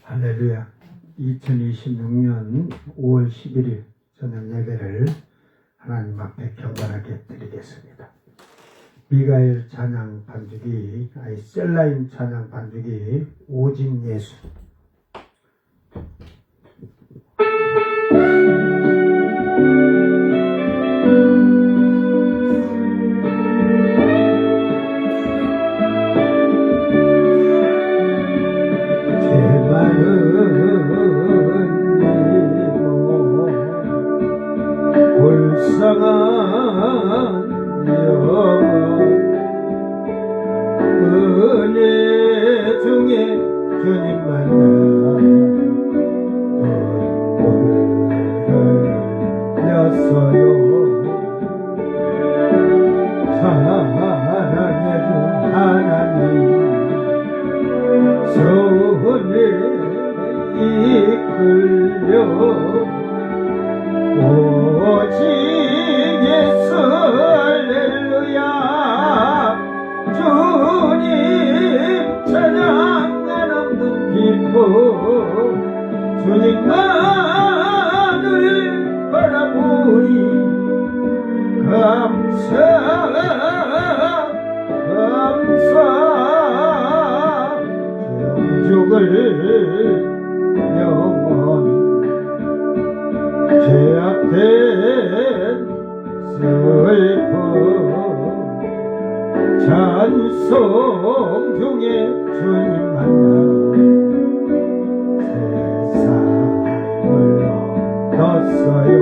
할렐루야. 2026년 5월 11일 저녁 예배를 하나님 앞에 경건하게 드리겠습니다. 미가엘 찬양 반주기, 셀라임 찬양 반주기, 오직 예수. 불쌍한 영혼 은혜 중에 주님 만나 흘렸어요. 사랑해준 하나님 손에 이끌려 오직 예수 할렐루야. 주님 찬양하는 없는 기쁨 주님만을 바라보니 감사 영죽을 영원 죄악된 슬픔 찬송 중에 주님 만나 세상을 얻었어요.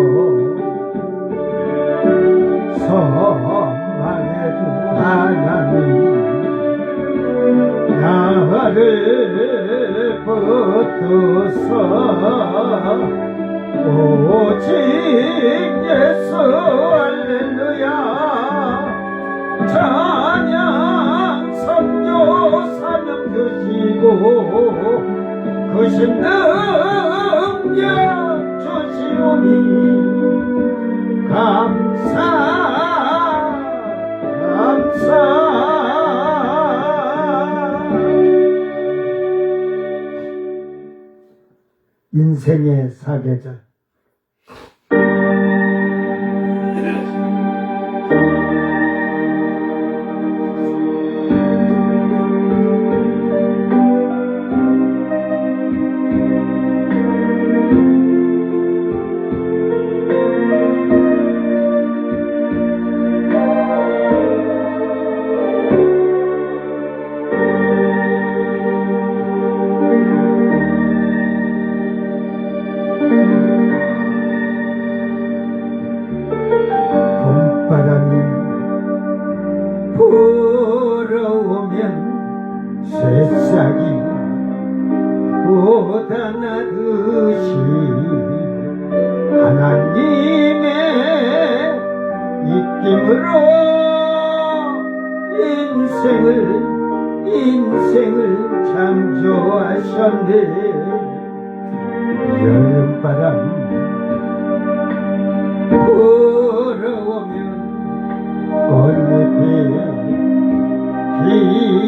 선망해준 하나님 나를 붙들어서 오직 예수 할렐루야. 찬양 성교 사명 주시고 그신 능력 주시오니 감사 인생의 사계절. 불어오면 새싹이 돋아나듯이 하나님의 입김으로 인생을 창조하셨네. 여름바람 불어오면 꽃잎이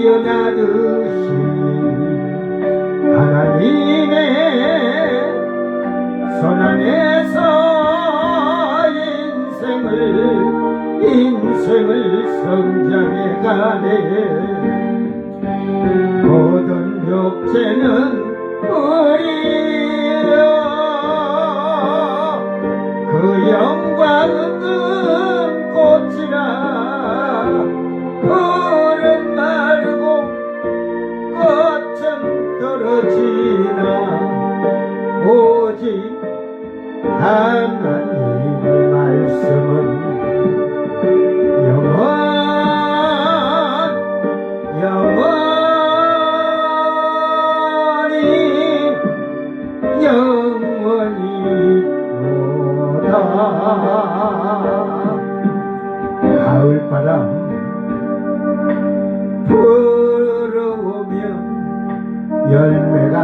피어나듯이 하나님의 손안에서 인생을 성장해가네. 모든 육체는 우리여 그 영광은 꽃이라 풀은 마르고 꽃은 떨어지나 오직 하나님의 말씀은 영원히 오라. 가을바람 불어오면 열매가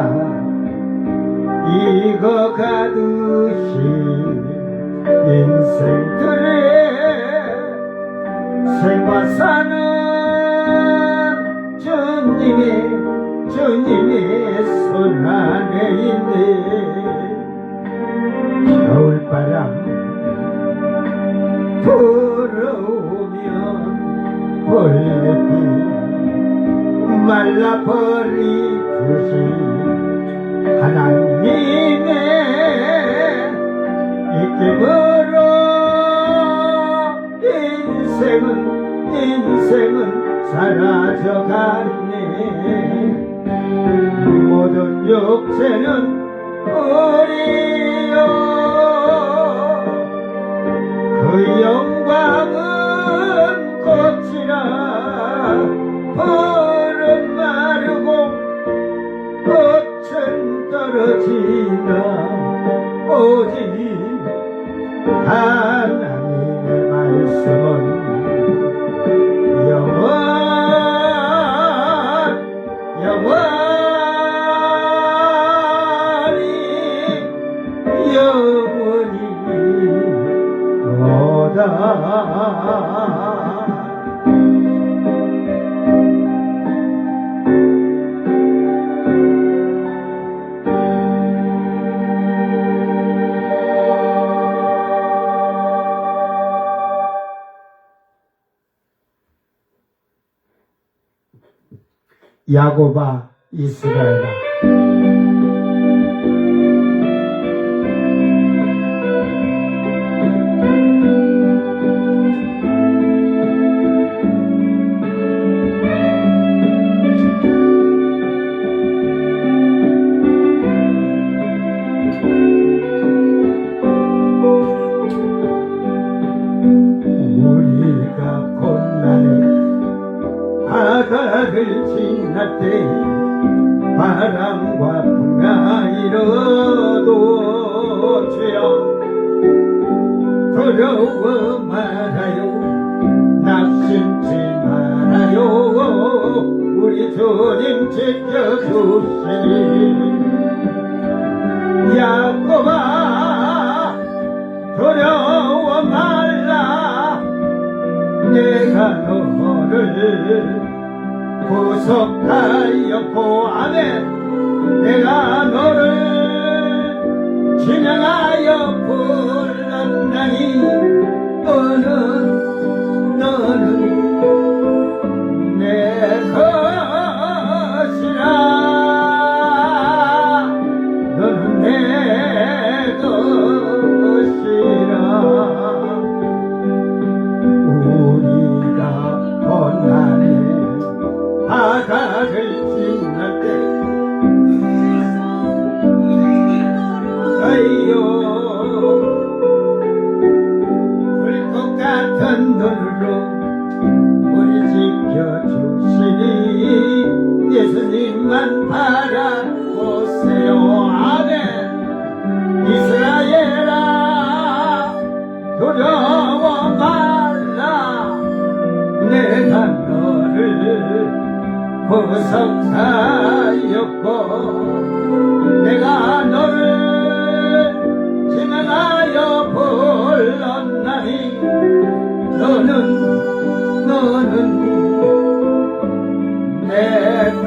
익어가듯이 인생들의 생과사는 주님의 손안에 모든 육체는 우리여 그 영광은 꽃이라 푸른 마르고 꽃은 떨어지나 오직 하나님의 말씀은 영원히 도다. 야곱아 이스라엘아 우리가 고난의 바다를 지날 때 바람과 풍가 일어도 주여 두려워 말아요 낙심치 말아요 우리 주님 지켜주시니 야곱아 두려워 말라 내가 너를 구속하였고 아멘 내가 너를 진영하여 불렀나니 너는 내 것이라 너는 내 것이라 우리가 고난의 바다를 지날 때 아이요 불꽃 같은 눈으로 우리 지켜주시니 예수님만 바라보세요 아멘 이스라엘아 두려워 말라 내가 너를 구속하였고 내가 너를 지명하여 불렀나니 너는 내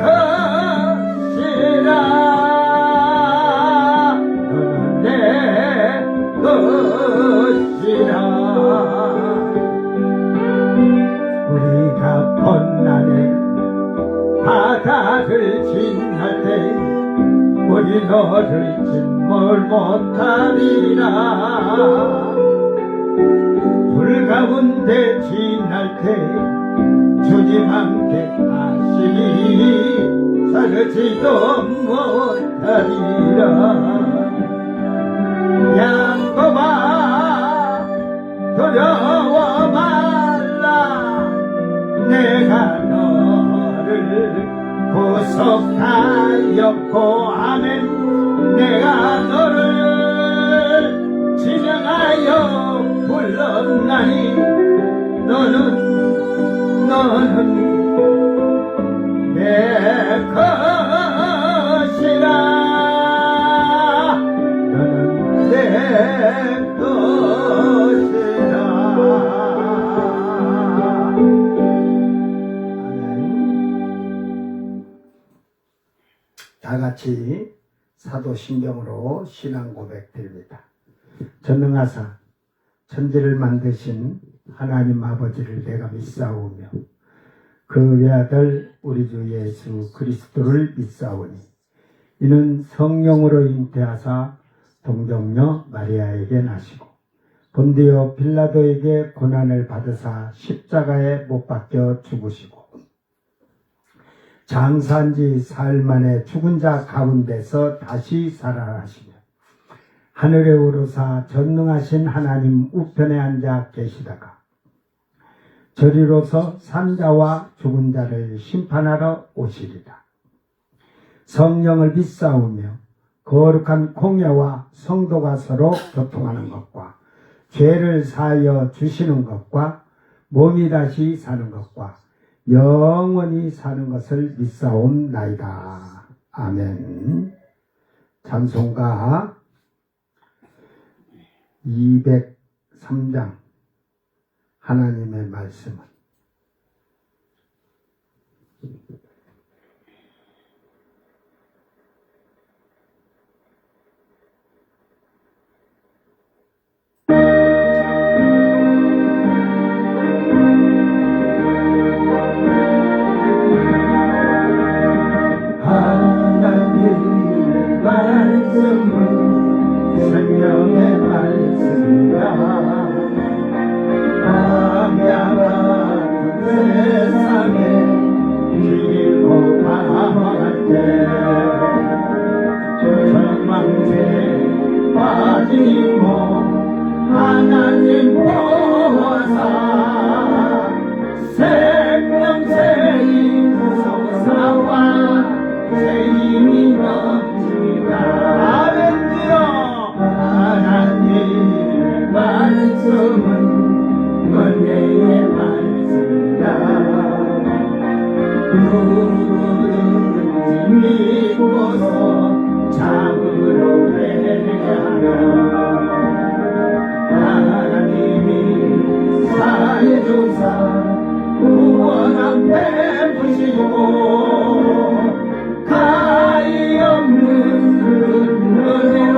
것이라 너는 내 것이라 우리가困難의 바다를 지날 때 우리 너를 침몰 못하리라 불 가운데 지날 때 주님 함께 하시니 사르지도 못하리라 야곱아 두려워 말라 내가 너를 구속하였고 아멘 내가 너를 지명하여 불렀나니 너는 내 것이라 너는 내 것이라 다 같이 사도신경으로 신앙 고백드립니다. 전능하사 천지를 만드신 하나님 아버지를 내가 믿사오며 그 외아들 우리 주 예수 그리스도를 믿사오니 이는 성령으로 잉태하사 동정녀 마리아에게 나시고 본디오 빌라도에게 고난을 받으사 십자가에 못 박혀 죽으시고 장사한 지 사흘 만에 죽은 자 가운데서 다시 살아나시며 하늘에 오르사 전능하신 하나님 우편에 앉아 계시다가 저리로서 산자와 죽은 자를 심판하러 오시리라. 성령을 믿사오며 거룩한 공예와 성도가 서로 교통하는 것과 죄를 사하여 주시는 것과 몸이 다시 사는 것과 영원히 사는 것을 믿사옵나이다. 아멘. 찬송가 203장 하나님의 말씀은 하나님의 말씀은 생명의 말씀이라 광야같은 세상에 길고 방황할 때 절망에 빠지고 하나님 보호사 생명새의 구속사와 새 힘이 넘칩니다. 아멘이요. 하나님의 말씀은 은혜의 말씀이다. 누구든지 믿고서 참으로 회개하라. 하나님이 사해 주사 구원함 베푸시고 가히 없는 그 은혜로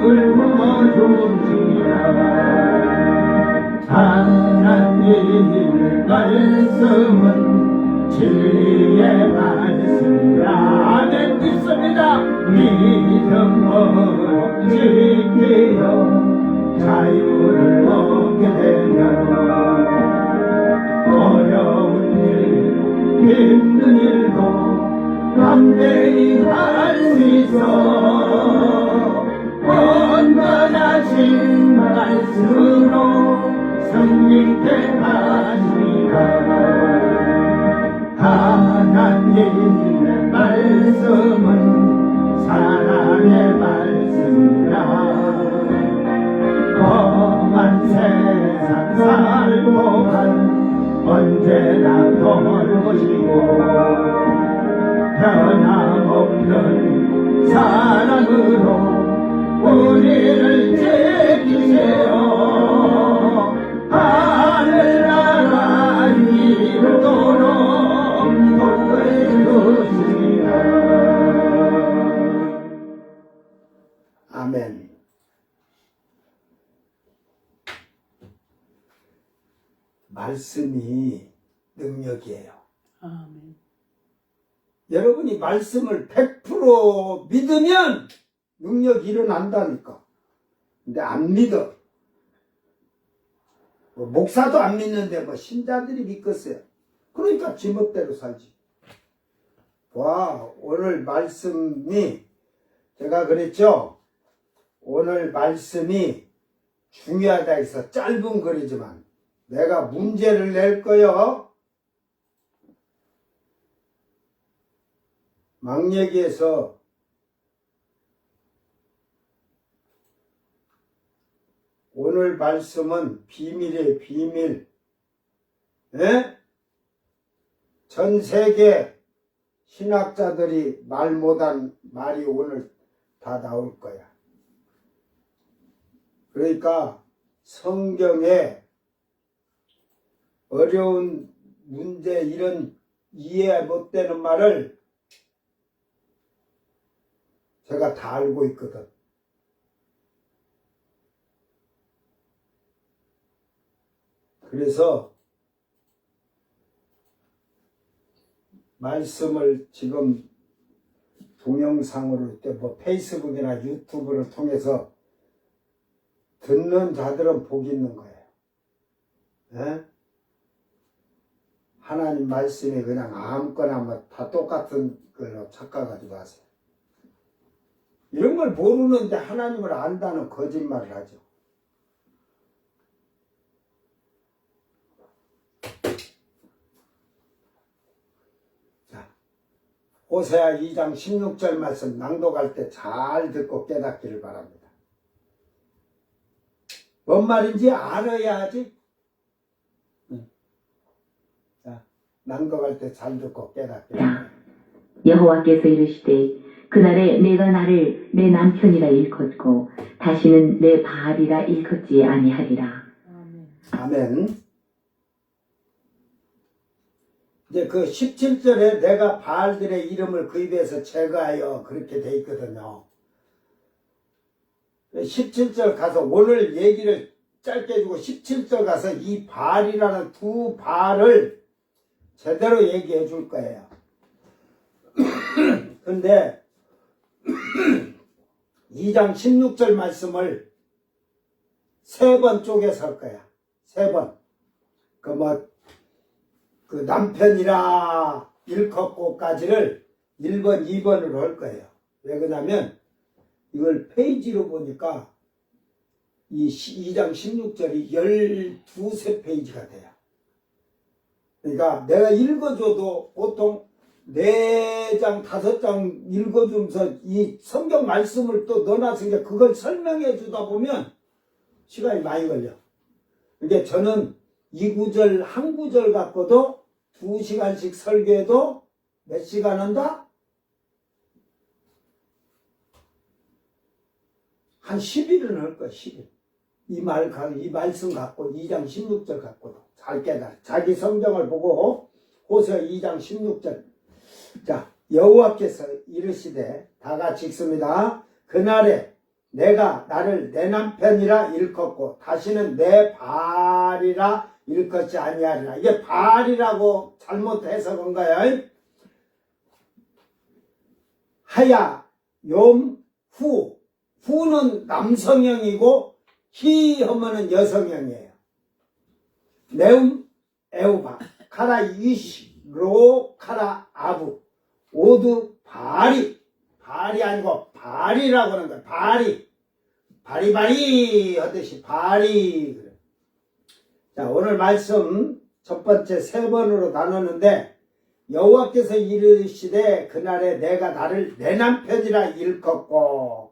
을 부어주시라. 하나님의 말씀은 진리의 말씀이라. 아멘. 믿습니다. 믿음으로 지키어 자유를 얻게 되면 어려운 일 힘든 일도 담대히 할 수 있어. 온전하신 말씀으로 승리케 하시리라. 하나님의 말씀은 사랑의 말씀이라. 험한 세상 살고만 언제나 돌보시고 변함없는 사랑으로 우리를 지키세요. 하늘나라 이루도록 도와주시리라. 아멘. 말씀이 능력이에요. 아멘. 여러분이 말씀을 100% 믿으면 능력이 일어난다니까. 근데 안 믿어. 뭐 목사도 안 믿는데 뭐 신자들이 믿겠어요. 그러니까 지멋대로 살지. 와, 오늘 말씀이 제가 그랬죠. 오늘 말씀이 중요하다 해서 짧은 글이지만 내가 문제를 낼 거요. 망예기에서 오늘 말씀은 비밀이에요. 비밀. 예? 전 세계 신학자들이 말 못한 말이 오늘 다 나올 거야. 그러니까 성경에 어려운 문제 이런 이해 못 되는 말을 제가 다 알고 있거든. 그래서 말씀을 지금 동영상으로 뭐 페이스북이나 유튜브를 통해서 듣는 자들은 복이 있는 거예요. 예? 하나님 말씀이 그냥 아무거나 뭐 다 똑같은 걸로 착각하지 마세요. 이런 걸 모르는데 하나님을 안다는 거짓말을 하죠. 자, 호세아 2장 16절 말씀 낭독할 때 잘 듣고 깨닫기를 바랍니다. 뭔 말인지 알아야 하지. 자, 낭독할 때 잘 듣고 깨닫기를 바랍니다. 여호와께서 이르시되 그날에 내가 나를 내 남편이라 일컫고 다시는 내 바알이라 일컫지 아니하리라. 아멘. 이제 그 17절에 내가 바알들의 이름을 그 입에서 제거하여 그렇게 돼 있거든요. 17절 가서 오늘 얘기를 짧게 해주고 17절 가서 이 바알이라는 두 바알을 제대로 얘기해 줄 거예요. 근데 2장 16절 말씀을 3번 쪼개서 할 거야. 3번. 그 남편이라 일컫고까지를 1번, 2번으로 할 거예요. 왜 그러냐면 이걸 페이지로 보니까 이 2장 16절이 12세 페이지가 돼요. 그러니까 내가 읽어줘도 보통 4장, 5장 읽어주면서 이 성경 말씀을 또 넣어놨으니까 그걸 설명해 주다 보면 시간이 많이 걸려. 그러니까 저는 이 구절, 한 구절 갖고도 2시간씩 설교해도 몇 시간 한다? 한 10일은 할 거야, 10일. 이 말씀 갖고 2장 16절 갖고도 잘 깨달아. 자기 성경을 보고 호세아 2장 16절. 자, 여호와께서 이르시되 다 같이 읽습니다. 그날에 내가 나를 내 남편이라 일컫고 다시는 내 바알이라 일컫지 아니하리라. 이게 바알이라고 잘못 해석한 거예요. 하야, 욤, 후. 후는 남성형이고 히 하면은 여성형이에요. 네움, 에우바, 카라 이시, 로, 카라 아부. 오두 바리. 발이 아니고 발이라고 하는 거야. 발이. 바리바리 하듯이 발이. 그래. 자, 오늘 말씀 첫 번째 3번으로 나누는데 여호와께서 이르시되 그날에 내가 나를 내 남편이라 일컫고.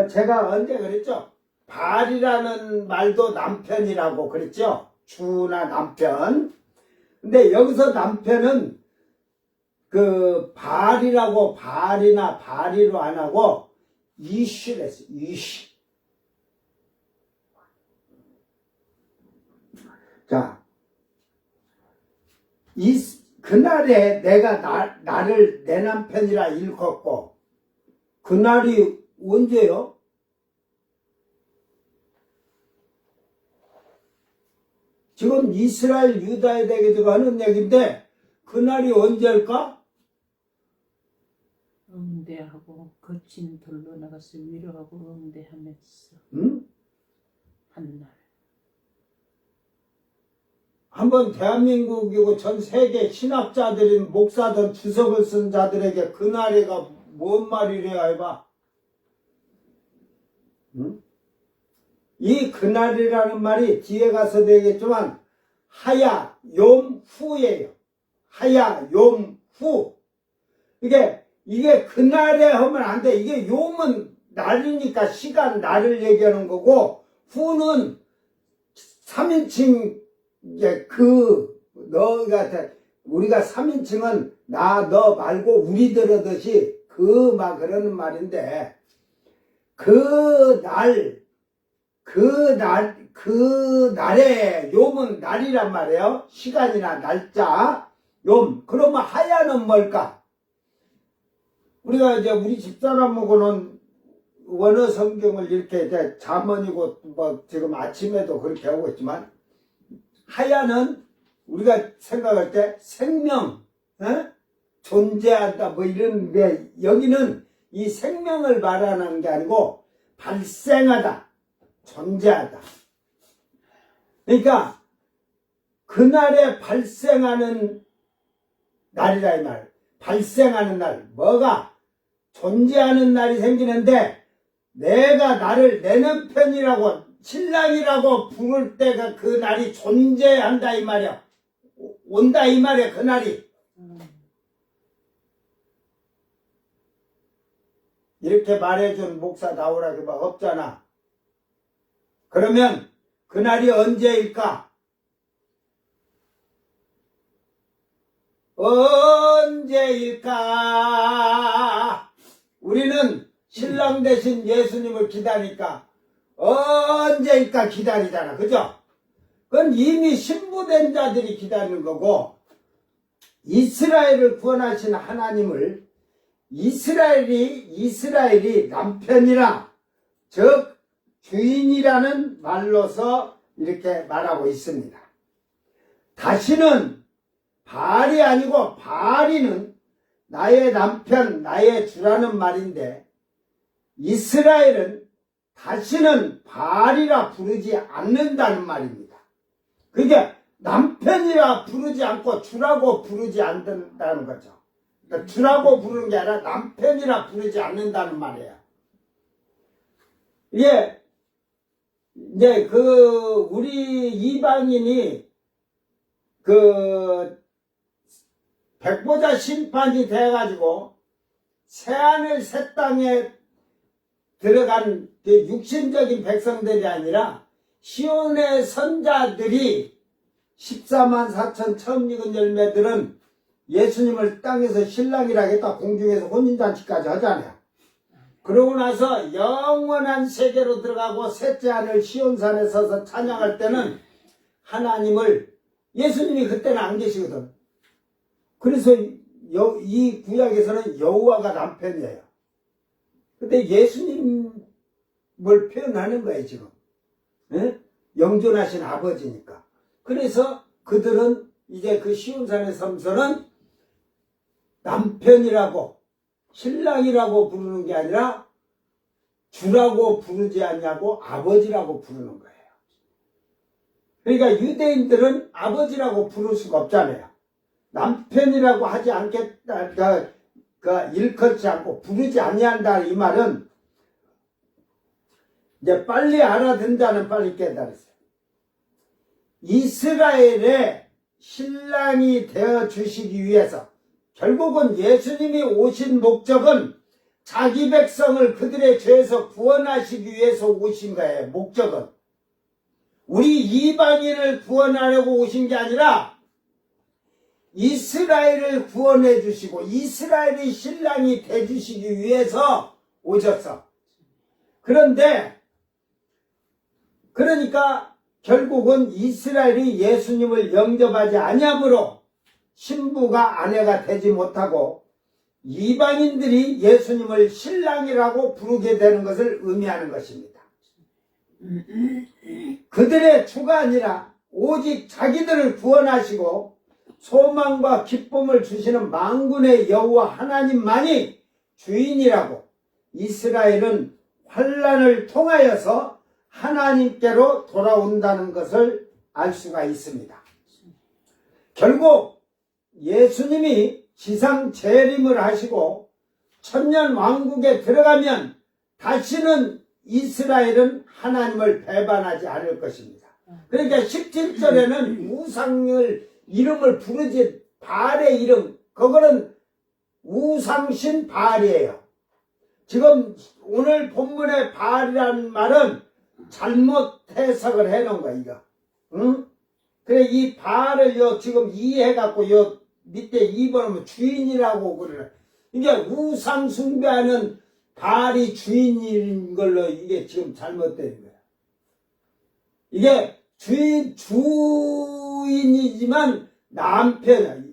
제가 언제 그랬죠? 발이라는 말도 남편이라고 그랬죠? 주나 남편. 근데 여기서 남편은 발이라고 발이나 발이로 안 하고 이쉬를 했어요. 이쉬. 자, 그날에 내가 나를 내 남편이라 일컫고 그날이 언제요? 지금 이스라엘 유다에 대해서 하는 얘기인데 그날이 언제일까? 응대하고 거친 돌로 나가서 위로하고 응대하면서 응? 한날. 한번 대한민국이고 전 세계 신학자들인 목사든 주석을 쓴 자들에게 그날이가 뭔 말이래야 해봐. 응? 이 그날이라는 말이 뒤에 가서 되겠지만 하야 욤 후예요. 하야 욤 후. 이게 그날에 하면 안 돼. 이게 욤은 날이니까 시간 날을 얘기하는 거고 후는 3인칭 이제 너가 우리가 3인칭은 나 너 말고 우리들 하듯이 막 그러는 말인데 그날에 욤은 날이란 말이에요. 시간이나 날짜. 욤. 그러면 하야는 뭘까? 우리가 이제 우리 집사람하고는 원어 성경을 이렇게 이제 잠언이고 뭐 지금 아침에도 그렇게 하고 있지만 하야는 우리가 생각할 때 생명, 존재한다 뭐 이런 게 여기는 이 생명을 말하는 게 아니고 발생하다, 존재하다. 그러니까 그날에 발생하는 날이라 이 말. 발생하는 날. 뭐가 존재하는 날이 생기는데 내가 나를 내 남편이라고 신랑이라고 부를 때가 그 날이 존재한다 이 말이야. 온다 이 말이야 그 날이. 이렇게 말해준 목사 나오라고 막 없잖아. 그러면 그날이 언제일까? 언제일까? 우리는 신랑 대신 예수님을 기다리니까 언제일까 기다리잖아. 그죠? 그건 이미 신부된 자들이 기다리는 거고 이스라엘을 구원하신 하나님을 이스라엘이 남편이라 즉 주인이라는 말로서 이렇게 말하고 있습니다. 다시는 바알이 아니고 바알이는 나의 남편, 나의 주라는 말인데 이스라엘은 다시는 바알이라 부르지 않는다는 말입니다. 그게 남편이라 부르지 않고 주라고 부르지 않는다는 거죠. 그러니까 주라고 부르는 게 아니라 남편이라 부르지 않는다는 말이에요. 이게 이제 우리 이방인이 백보자 심판이 돼가지고 새하늘 새 땅에 들어간 육신적인 백성들이 아니라 시온의 선자들이 14만 4천 처음 익은 열매들은 예수님을 땅에서 신랑이라 했다 공중에서 혼인잔치까지 하잖아요. 그러고 나서 영원한 세계로 들어가고 셋째 하늘 시온산에 서서 찬양할 때는 하나님을 예수님이 그때는 안 계시거든. 그래서 이 구약에서는 여호와가 남편이에요. 근데 예수님을 표현하는 거예요 지금. 예? 영존하신 아버지니까. 그래서 그들은 이제 그 시온산의 섬서는 남편이라고 신랑이라고 부르는 게 아니라 주라고 부르지 않냐고 아버지라고 부르는 거예요. 그러니까 유대인들은 아버지라고 부를 수가 없잖아요. 남편이라고 하지 않겠다, 일컫지 않고 부르지 아니한다 이 말은 이제 빨리 알아듣는다는 빨리 깨달았어요. 이스라엘의 신랑이 되어 주시기 위해서 결국은 예수님이 오신 목적은 자기 백성을 그들의 죄에서 구원하시기 위해서 오신 거예요. 목적은. 우리 이방인을 구원하려고 오신 게 아니라 이스라엘을 구원해 주시고 이스라엘의 신랑이 돼 주시기 위해서 오셨어. 그러니까 결국은 이스라엘이 예수님을 영접하지 아니함으로 신부가 아내가 되지 못하고 이방인들이 예수님을 신랑이라고 부르게 되는 것을 의미하는 것입니다. 그들의 주가 아니라 오직 자기들을 구원하시고 소망과 기쁨을 주시는 만군의 여호와 하나님만이 주인이라고 이스라엘은 환난을 통하여서 하나님께로 돌아온다는 것을 알 수가 있습니다. 결국 예수님이 지상 재림을 하시고 천년 왕국에 들어가면 다시는 이스라엘은 하나님을 배반하지 않을 것입니다. 그러니까 17절에는 우상을 이름을 부르지 바알의 이름 그거는 우상신 바알이에요. 지금 오늘 본문의 바알이라는 말은 잘못 해석을 해놓은 거야 이거. 응? 그래 이 바알을 지금 이해해갖고 밑에 2번은 주인이라고 그러네. 이게 우상 숭배하는 바알이 주인인 걸로 이게 지금 잘못된 거야. 이게 주인이지만 남편이야.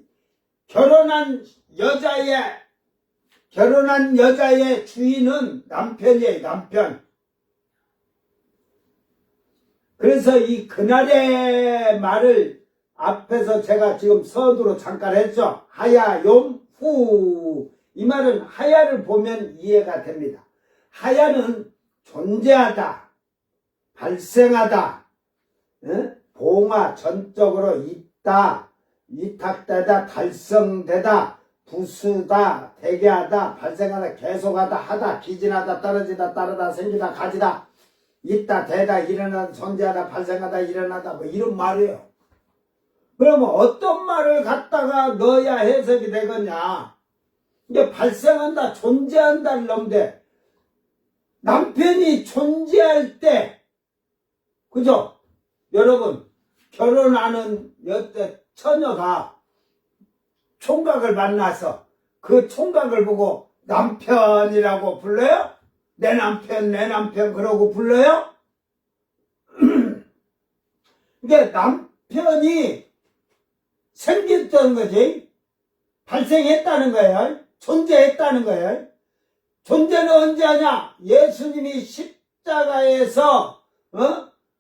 결혼한 여자의 주인은 남편이에요, 남편. 그래서 이 그날의 말을 앞에서 제가 지금 서두로 잠깐 했죠. 하야욤 후. 이 말은 하야를 보면 이해가 됩니다. 하야는 존재하다, 발생하다, 봉화 전적으로 있다, 위탁되다, 달성되다, 부수다, 대개하다, 발생하다, 계속하다, 하다, 기진하다, 떨어지다, 따르다, 생기다, 가지다, 있다, 되다, 일어나다, 존재하다, 발생하다, 일어나다, 뭐 이런 말이에요. 그러면 어떤 말을 갖다가 넣어야 해석이 되겠냐? 이게 발생한다, 존재한다를 넣는데, 남편이 존재할 때, 그죠? 여러분, 결혼하는 처녀가 총각을 만나서 그 총각을 보고 남편이라고 불러요? 내 남편 그러고 불러요? 이게 남편이 생겼다는 거지. 발생했다는 거예요. 존재했다는 거예요. 존재는 언제 하냐? 예수님이 십자가에서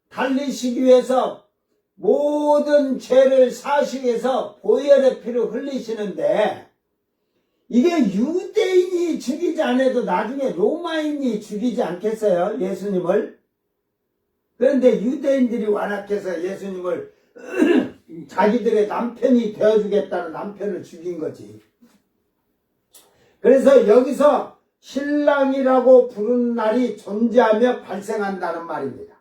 달리시기 위해서 모든 죄를 사시기 위해서 보혈의 피를 흘리시는데, 이게 유대인이 죽이지 않아도 나중에 로마인이 죽이지 않겠어요? 예수님을. 그런데 유대인들이 완악해서 예수님을 자기들의 남편이 되어주겠다는 남편을 죽인 거지. 그래서 여기서 신랑이라고 부르는 날이 존재하며 발생한다는 말입니다.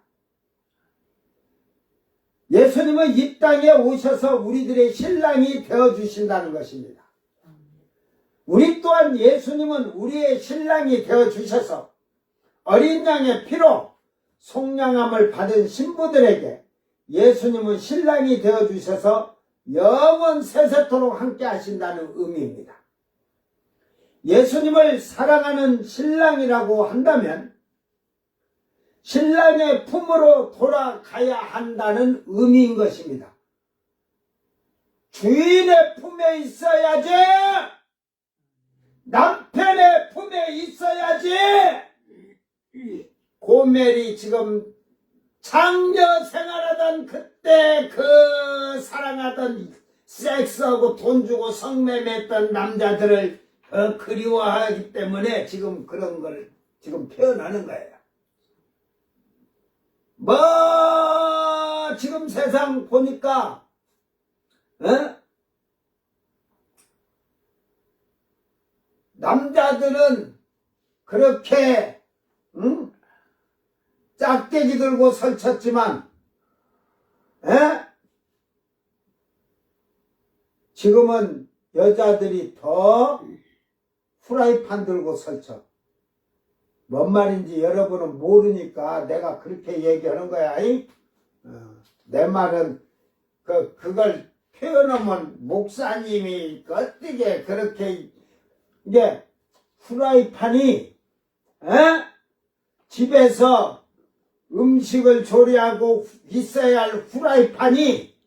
예수님은 이 땅에 오셔서 우리들의 신랑이 되어주신다는 것입니다. 우리 또한 예수님은 우리의 신랑이 되어주셔서 어린 양의 피로 속량함을 받은 신부들에게 예수님은 신랑이 되어주셔서 영원 세세토록 함께 하신다는 의미입니다. 예수님을 사랑하는 신랑이라고 한다면 신랑의 품으로 돌아가야 한다는 의미인 것입니다. 주인의 품에 있어야지, 남편의 품에 있어야지. 고멜이 지금 장녀 생활하던 그때 그 사랑하던 섹스하고 돈 주고 성매매했던 남자들을 그리워하기 때문에 지금 그런 걸 지금 표현하는 거예요. 지금 세상 보니까 남자들은 그렇게 짝대기 들고 설쳤지만 지금은 여자들이 더 후라이팬 들고 설쳐. 뭔 말인지 여러분은 모르니까 내가 그렇게 얘기하는 거야. 내 말은 그걸 표현하면 목사님이 어떻게 그렇게, 이게 후라이팬이 집에서 음식을 조리하고 있어야 할 후라이팬이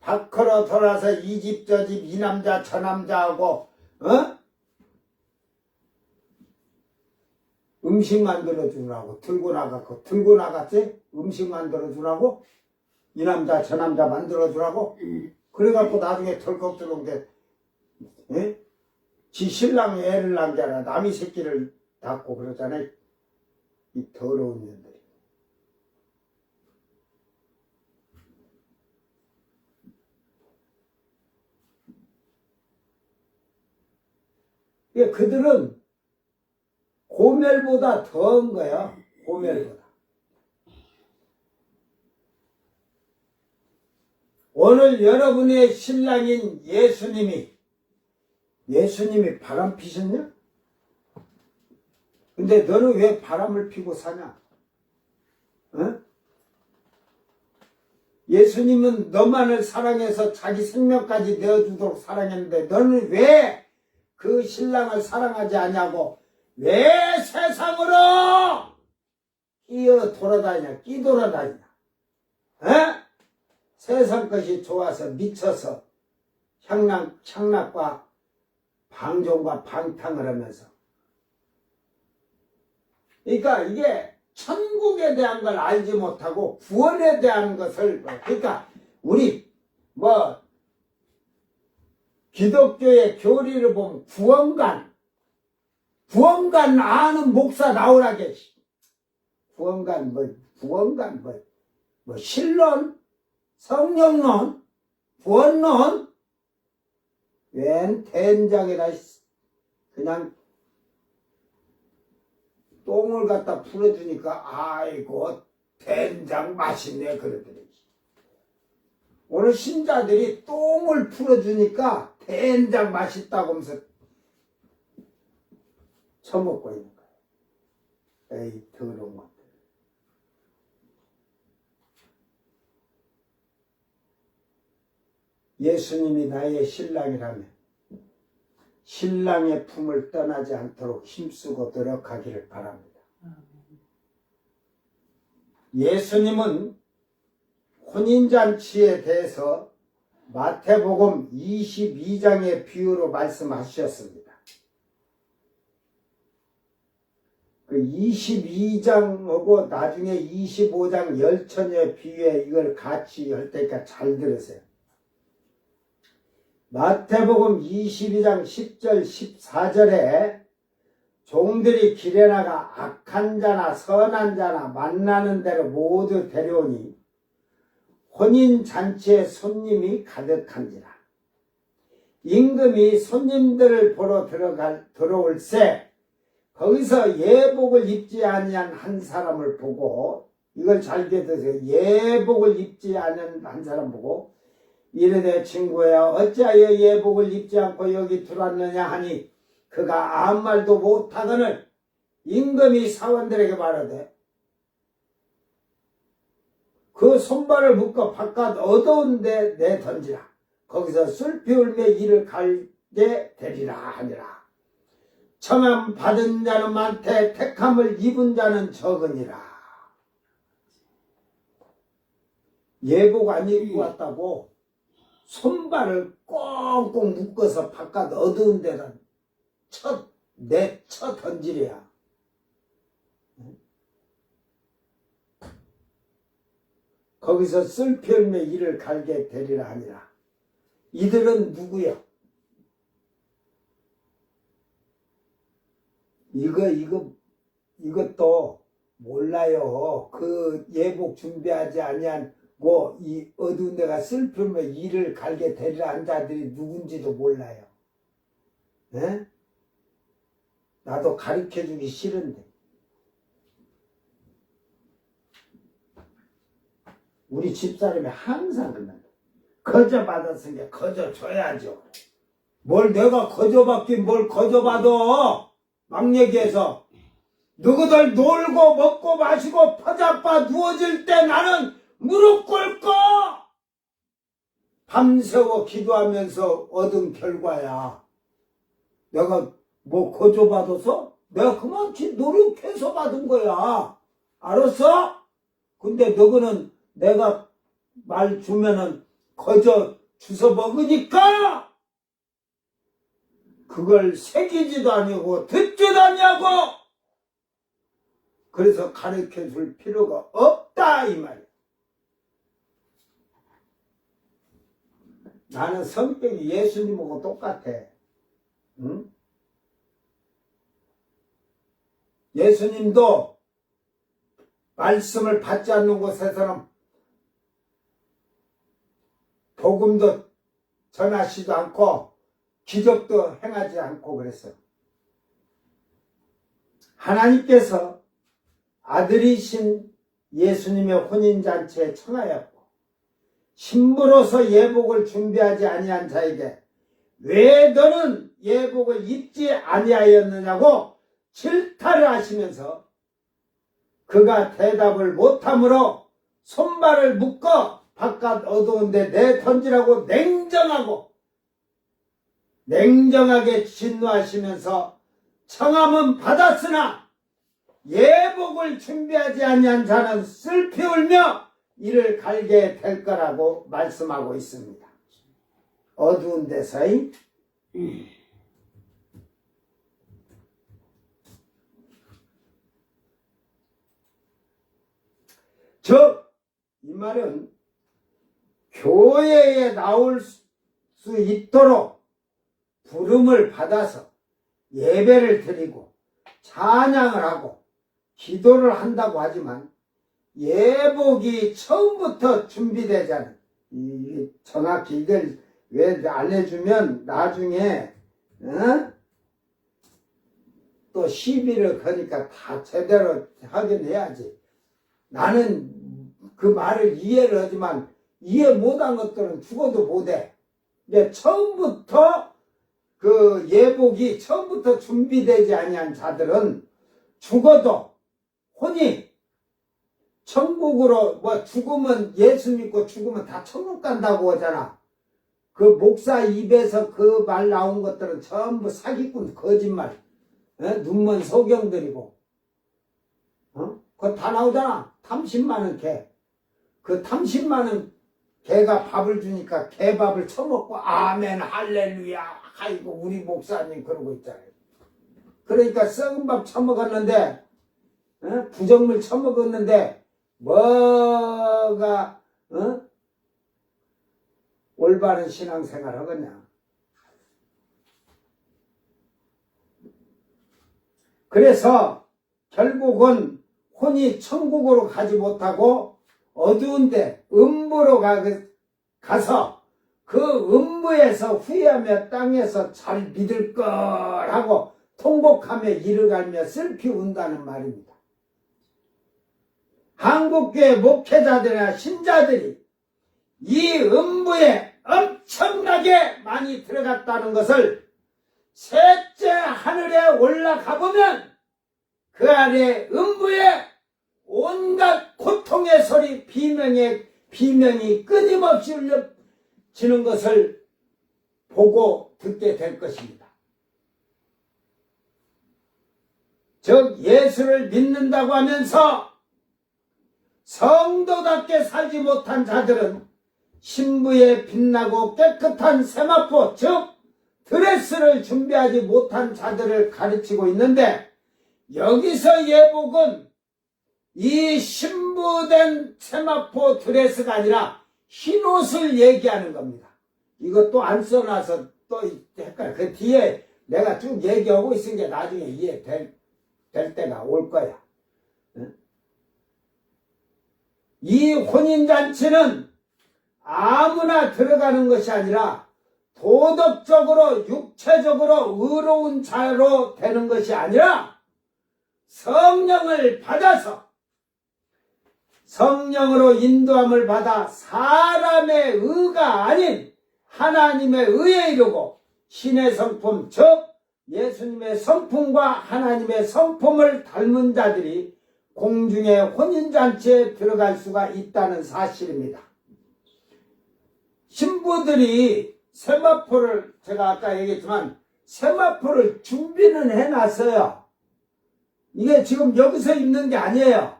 밖으로 돌아서 이 집 저 집 이 남자 저 남자하고 음식 만들어 주라고 들고 나갔지? 음식 만들어 주라고? 이 남자 저 남자 만들어 주라고? 그래갖고 나중에 덜컥덜컥 지 신랑이 애를 낳은 게 아니라 남이 새끼를 낳고 그러잖아요. 이 더러운 년들이. 그들은 고멜보다 더한 거야. 고멜보다. 오늘 여러분의 신랑인 예수님이 바람 피셨냐? 근데 너는 왜 바람을 피고 사냐? 예수님은 너만을 사랑해서 자기 생명까지 내어주도록 사랑했는데 너는 왜 그 신랑을 사랑하지 않냐고, 왜 세상으로 끼돌아다니냐? 세상 것이 좋아서 미쳐서 향락과 방종과 방탕을 하면서. 그러니까 이게 천국에 대한 걸 알지 못하고 구원에 대한 것을, 그러니까 우리 기독교의 교리를 보면 구원관 아는 목사 나오라게. 구원관 신론? 성령론, 구원론, 웬 된장이라 그냥 똥을 갖다 풀어주니까 아이고 된장 맛있네 그러더니 오늘 신자들이 똥을 풀어주니까 된장 맛있다고 하면서 처먹고 있는 거예요. 에이 더러운 것들. 예수님이 나의 신랑이라면 신랑의 품을 떠나지 않도록 힘쓰고 노력하기를 바랍니다. 예수님은 혼인잔치에 대해서 마태복음 22장의 비유로 말씀하셨습니다. 그 22장하고 나중에 25장 열처녀 비유에 이걸 같이 할 테니까 잘 들으세요. 마태복음 22장 10절 14절에 종들이 길에 나가 악한 자나 선한 자나 만나는 대로 모두 데려오니 혼인잔치에 손님이 가득한지라. 임금이 손님들을 보러 들어올새 거기서 예복을 입지 아니한 한 사람을 보고 이걸 잘 들으세요. 예복을 입지 않은 한 사람 보고 이르되 친구야 어찌하여 예복을 입지 않고 여기 들어왔느냐 하니 그가 아무 말도 못하거늘 임금이 사원들에게 말하되 그 손발을 묶어 바깥 어두운 데 내던지라. 거기서 슬피 울며 이를 갈게 되리라 하니라. 청함 받은 자는 많되 택함을 입은 자는 적으니라. 예복 안 입고 왔다고 손발을 꽁꽁 묶어서 바깥 어두운 데다 쳐 던지랴. 거기서 슬피 울며 이를 갈게 되리라 하니라. 이들은 누구요? 이것도 몰라요. 그 예복 준비하지 아니하고 이 어두운 데가 슬피 울며 이를 갈게 되리라 한 자들이 누군지도 몰라요. 네? 나도 가르쳐주기 싫은데. 우리 집사람이 항상 그런다. 거저 받았으니까 거저 줘야죠. 뭘 내가 거저 받긴 뭘 거저 받아. 막 얘기해서 누구들 놀고 먹고 마시고 퍼잡아 누워질 때 나는 무릎 꿇고 밤새워 기도하면서 얻은 결과야. 내가 뭐 거저 받아서? 내가 그만큼 노력해서 받은 거야. 알았어? 근데 너희는 내가 말 주면은 거저 주워 먹으니까 그걸 새기지도 아니고 듣지도 아니하고 그래서 가르쳐 줄 필요가 없다 이 말이야. 나는 성격이 예수님하고 똑같아. 응? 예수님도 말씀을 받지 않는 곳에서는 복음도 전하지도 않고 기적도 행하지 않고 그랬어요. 하나님께서 아들이신 예수님의 혼인잔치에 청하였고 신부로서 예복을 준비하지 아니한 자에게 왜 너는 예복을 입지 아니하였느냐고 질타를 하시면서 그가 대답을 못함으로 손발을 묶어 바깥 어두운 데 내던지라고 냉정하게 진노하시면서 청함은 받았으나 예복을 준비하지 아니한 자는 슬피 울며 이를 갈게 될 거라고 말씀하고 있습니다. 어두운 데서이 즉 이 말은 교회에 나올 수 있도록 부름을 받아서 예배를 드리고 찬양을 하고 기도를 한다고 하지만 예복이 처음부터 준비되지 않은 정확히 이걸 왜 알려주면 나중에 또 시비를 거니까 다 제대로 하긴 해야지. 나는 그 말을 이해를 하지만 이해 못한 것들은 죽어도 못해. 이제 처음부터 그 예복이 처음부터 준비되지 아니한 자들은 죽어도 혼이 천국으로 뭐 죽으면 예수 믿고 죽으면 다 천국 간다고 하잖아. 그 목사 입에서 그 말 나온 것들은 전부 사기꾼 거짓말. 눈먼 소경들이고. 그거 다 나오잖아. 탐심많은 개. 그 탐심많은 개가 밥을 주니까 개밥을 처먹고 아멘 할렐루야 아이고 우리 목사님 그러고 있잖아요. 그러니까 썩은 밥 처먹었는데 부정물 처먹었는데 뭐가 올바른 신앙생활 하겠냐. 그래서 결국은 혼이 천국으로 가지 못하고 어두운데 음부로 가서 그 음부에서 후회하며 땅에서 잘 믿을 걸 하고 통곡하며 이를 갈며 슬피 운다는 말입니다. 한국교회 목회자들이나 신자들이 이 음부에 엄청나게 많이 들어갔다는 것을 셋째 하늘에 올라가 보면 그 아래 음부에 온갖 고통의 소리 비명이 끊임없이 울려지는 것을 보고 듣게 될 것입니다. 즉 예수를 믿는다고 하면서 성도답게 살지 못한 자들은 신부에 빛나고 깨끗한 세마포 즉 드레스를 준비하지 못한 자들을 가르치고 있는데 여기서 예복은 이 신부된 세마포 드레스가 아니라 흰옷을 얘기하는 겁니다. 이것도 안 써놔서 또 헷갈려. 그 뒤에 내가 쭉 얘기하고 있으니까 나중에 이해될 때가 올 거야. 이 혼인잔치는 아무나 들어가는 것이 아니라 도덕적으로 육체적으로 의로운 자로 되는 것이 아니라 성령을 받아서 성령으로 인도함을 받아 사람의 의가 아닌 하나님의 의에 이르고 신의 성품 즉 예수님의 성품과 하나님의 성품을 닮은 자들이 공중의 혼인잔치에 들어갈 수가 있다는 사실입니다. 신부들이 세마포를 제가 아까 얘기했지만 세마포를 준비는 해놨어요. 이게 지금 여기서 입는 게 아니에요.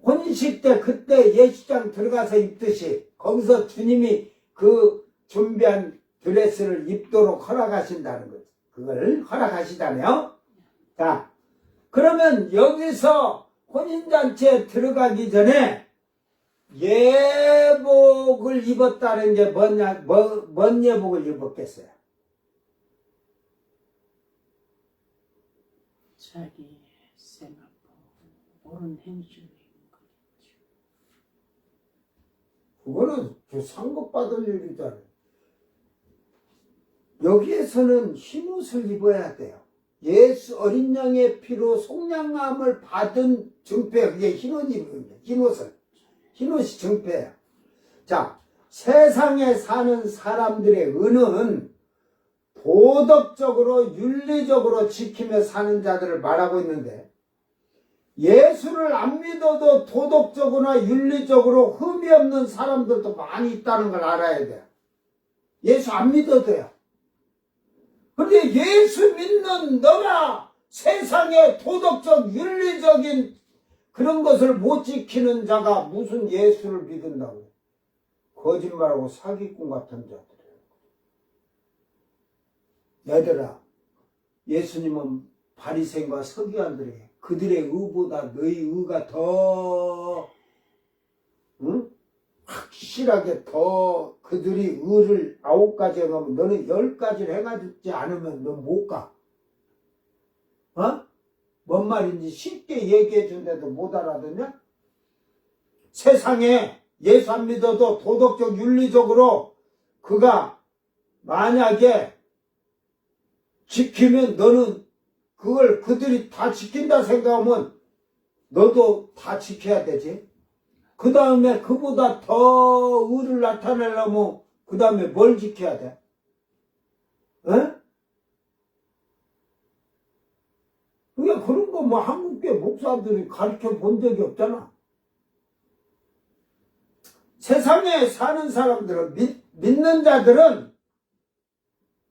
혼인식 때 그때 예식장 들어가서 입듯이 거기서 주님이 그 준비한 드레스를 입도록 허락하신다는 거죠. 그걸 허락하시다네요. 자, 그러면 여기서 혼인잔치에 들어가기 전에 예복을 입었다는 게 뭐냐, 뭔 예복을 입었겠어요? 자기 세마포 옳은 행실을 입은 거겠죠. 그거는 그 상급받을 일이잖아요. 여기에서는 흰옷을 입어야 돼요. 예수 어린 양의 피로 속량함을 받은 증패, 그게 흰옷 입은 거예요. 흰옷이 증패예요. 자, 세상에 사는 사람들의 은은 도덕적으로 윤리적으로 지키며 사는 자들을 말하고 있는데 예수를 안 믿어도 도덕적으로나 윤리적으로 흠이 없는 사람들도 많이 있다는 걸 알아야 돼요. 예수 안 믿어도요. 근데 예수 믿는 너가 세상의 도덕적 윤리적인 그런 것을 못 지키는 자가 무슨 예수를 믿는다고. 거짓말하고 사기꾼 같은 자들이에요. 얘들아, 예수님은 바리새인과 서기관들에게 그들의 의보다 너희 의가 더 확실하게 더 그들이 의를 9가지 해가면 너는 10가지를 해가지 않으면 너 못 가. 뭔 말인지 쉽게 얘기해 준데도 못 알아듣냐? 세상에 예수 안 믿어도 도덕적 윤리적으로 그가 만약에 지키면 너는 그걸 그들이 다 지킨다 생각하면 너도 다 지켜야 되지. 그 다음에 그보다 더 의를 나타내려면 그 다음에 뭘 지켜야 돼? 에? 그게 그런 거 뭐 한국계 목사들이 가르쳐 본 적이 없잖아. 세상에 사는 사람들은 믿는 자들은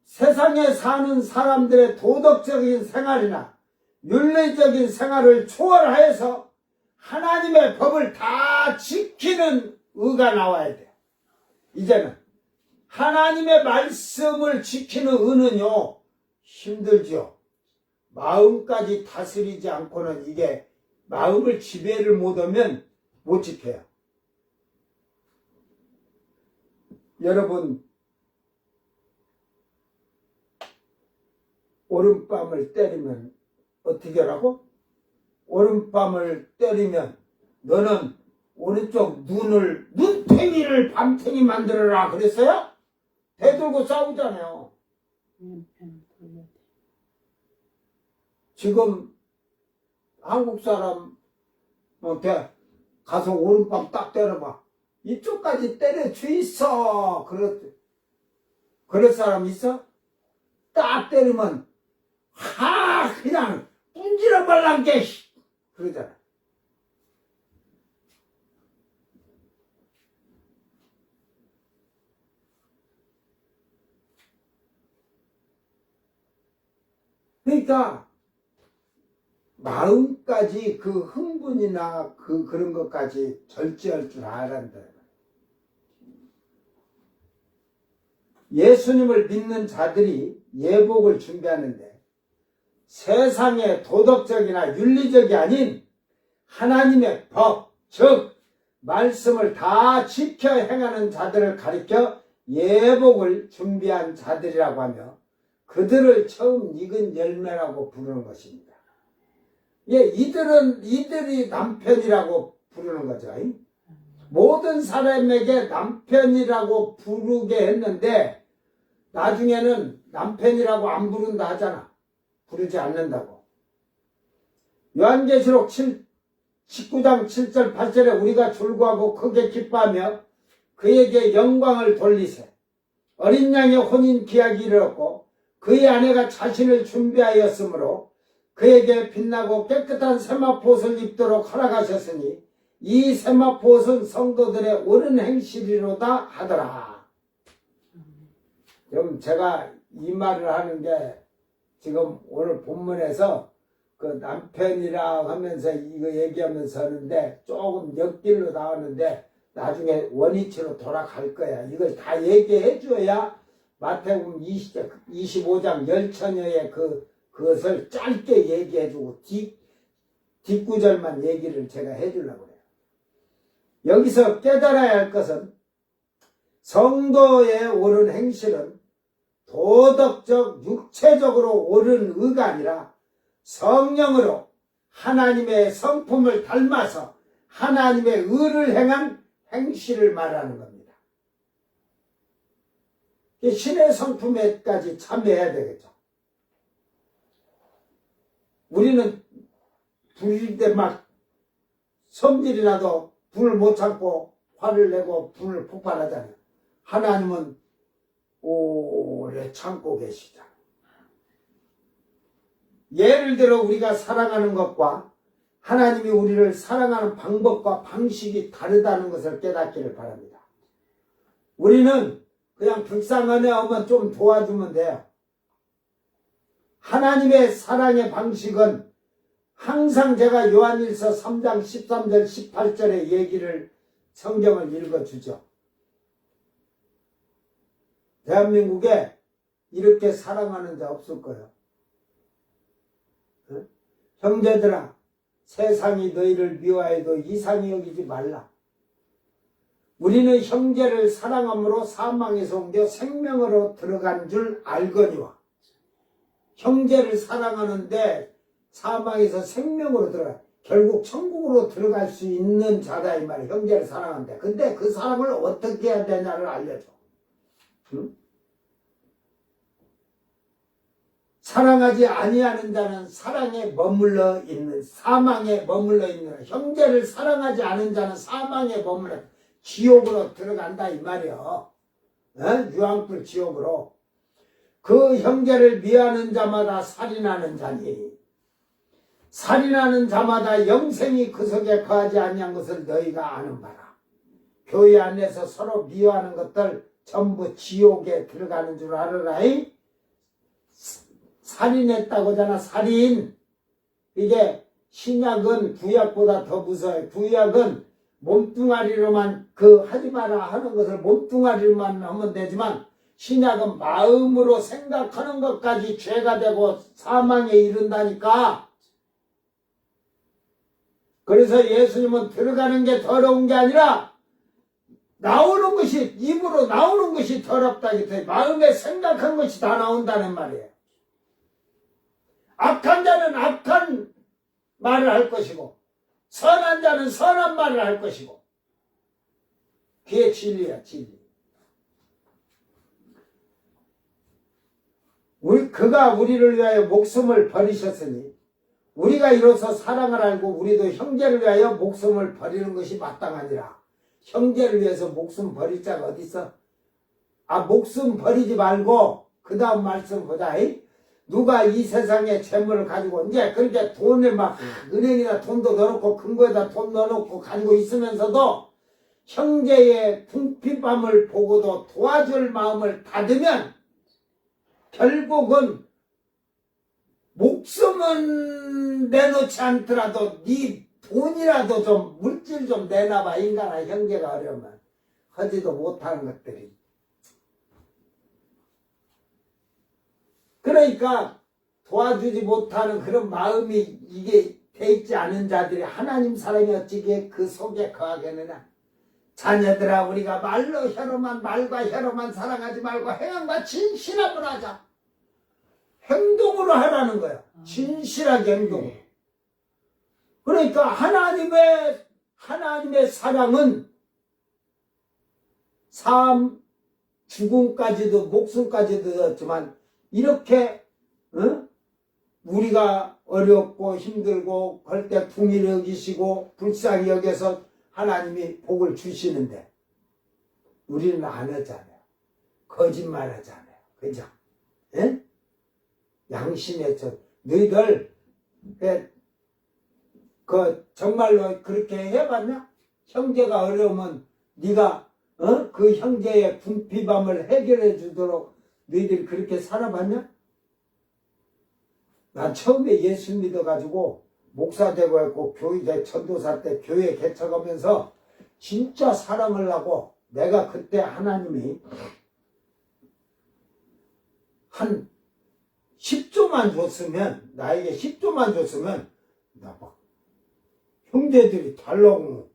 세상에 사는 사람들의 도덕적인 생활이나 윤리적인 생활을 초월하여서 하나님의 법을 다 지키는 의가 나와야 돼. 이제는 하나님의 말씀을 지키는 의는요 힘들죠. 마음까지 다스리지 않고는 이게 마음을 지배를 못하면 못 지켜요. 여러분 오른밤을 때리면 어떻게 하라고? 오른밤을 때리면 너는 오른쪽 눈탱이를 밤탱이 만들어라 그랬어요? 대들고 싸우잖아요. 왼편을 돌려야 돼. 지금 한국 사람한테 가서 오른밤 딱 때려봐. 이쪽까지 때려 주있어. 그럴 사람 있어? 딱 때리면 그냥 뿜지러 말란게 그러잖아. 그러니까 마음까지 그 흥분이나 그런 것까지 절제할 줄 알아야 돼. 예수님을 믿는 자들이 예복을 준비하는데 세상의 도덕적이나 윤리적이 아닌 하나님의 법, 즉 말씀을 다 지켜 행하는 자들을 가리켜 예복을 준비한 자들이라고 하며 그들을 처음 익은 열매라고 부르는 것입니다. 예, 이들이 남편이라고 부르는 거죠. 모든 사람에게 남편이라고 부르게 했는데 나중에는 남편이라고 안 부른다 하잖아. 부르지 않는다고. 요한계시록 19장 7절 8절에 우리가 줄구하고 크게 기뻐하며 그에게 영광을 돌리세. 어린 양의 혼인 기약이 이르렀고 그의 아내가 자신을 준비하였으므로 그에게 빛나고 깨끗한 세마포옷을 입도록 허락하셨으니 이 세마포옷은 성도들의 옳은 행실이로다 하더라. 그럼 제가 이 말을 하는 게 지금 오늘 본문에서 그 남편이라 하면서 이거 얘기하면서 하는데 조금 옆길로 나왔는데 나중에 원위치로 돌아갈 거야. 이걸 다 얘기해 줘야 마태복음 25장 열처녀의 그것을 짧게 얘기해 주고 뒷구절만 얘기를 제가 해 주려고 그래요. 여기서 깨달아야 할 것은 성도의 옳은 행실은 도덕적, 육체적으로 옳은 의가 아니라 성령으로 하나님의 성품을 닮아서 하나님의 의를 행한 행실을 말하는 겁니다. 신의 성품에까지 참여해야 되겠죠. 우리는 불일 때 막 성질이 나도 불을 못 참고 화를 내고 불을 폭발하잖아요. 하나님은 오래 참고 계시다. 예를 들어 우리가 사랑하는 것과 하나님이 우리를 사랑하는 방법과 방식이 다르다는 것을 깨닫기를 바랍니다. 우리는 그냥 불쌍한 애 오면 좀 도와주면 돼요. 하나님의 사랑의 방식은 항상 제가 요한일서 3장 13절 18절의 얘기를 성경을 읽어주죠. 대한민국에 이렇게 사랑하는 자 없을 거예요. 응? 형제들아 세상이 너희를 미워해도 이상히 여기지 말라. 우리는 형제를 사랑함으로 사망에서 옮겨 생명으로 들어간 줄 알거니와 형제를 사랑하는데 사망에서 생명으로 들어가. 결국 천국으로 들어갈 수 있는 자다 이 말이야. 형제를 사랑한대. 근데 그 사랑을 어떻게 해야 되냐를 알려줘. 응? 사랑하지 아니하는 자는 사랑에 머물러 있는, 사망에 머물러 있는, 형제를 사랑하지 않은 자는 사망에 머물러 지옥으로 들어간다 이 말이야. 어? 유황불 지옥으로. 그 형제를 미워하는 자마다 살인하는 자니 살인하는 자마다 영생이 그 속에 거하지 아니한 것을 너희가 아는 바라. 교회 안에서 서로 미워하는 것들 전부 지옥에 들어가는 줄 알아라이. 살인했다고잖아. 살인. 이게 신약은 구약보다 더 무서워요. 구약은 몸뚱아리로만 하지 마라 하는 것을 몸뚱아리로만 하면 되지만 신약은 마음으로 생각하는 것까지 죄가 되고 사망에 이른다니까. 그래서 예수님은 들어가는 게 더러운 게 아니라 나오는 것이, 입으로 나오는 것이 더럽다. 마음에 생각한 것이 다 나온다는 말이에요. 악한 자는 악한 말을 할 것이고 선한 자는 선한 말을 할 것이고 그게 진리야, 진리. 그가 우리를 위하여 목숨을 버리셨으니 우리가 이로써 사랑을 알고 우리도 형제를 위하여 목숨을 버리는 것이 마땅하니라. 형제를 위해서 목숨 버릴 자가 어디 있어? 목숨 버리지 말고 그 다음 말씀 보자. 누가 이 세상에 재물을 가지고 이제 그렇게 돈을 막 은행에다 돈도 넣어놓고 금고에다 돈 넣어놓고 가지고 있으면서도 형제의 궁핍함을 보고도 도와줄 마음을 닫으면 결국은 목숨은 내놓지 않더라도 네 돈이라도 좀 물질 좀 내놔봐. 인간아, 형제가 어려우면 하지도 못하는 것들이. 그러니까 도와주지 못하는 그런 마음이 이게 돼 있지 않은 자들이 하나님 사랑이 어찌게 그 속에 거하겠느냐. 자녀들아, 우리가 말로 혀로만, 말과 혀로만 사랑하지 말고 행함과 진실함으로 하자. 행동으로 하라는 거야. 진실하게 행동으로. 그러니까 하나님의 사랑은 삶, 죽음까지도 목숨까지도 졌지만 이렇게 우리가 어렵고 힘들고 그럴 때 궁히 여기시고 불쌍히 여겨서 하나님이 복을 주시는데 우리는 안 하잖아요. 거짓말 하잖아요. 그죠? 예? 양심의 너희들 정말로 그렇게 해봤냐? 형제가 어려우면 네가 그 형제의 궁핍함을 해결해 주도록 너희들이 그렇게 살아봤냐? 난 처음에 예수 믿어가지고 목사 되고 했고 교회 전도사 때 교회 개척하면서 진짜 사랑을 하고 내가 그때 하나님이 한 10조만 줬으면 나에게 10조만 줬으면 나 막 형제들이 달라고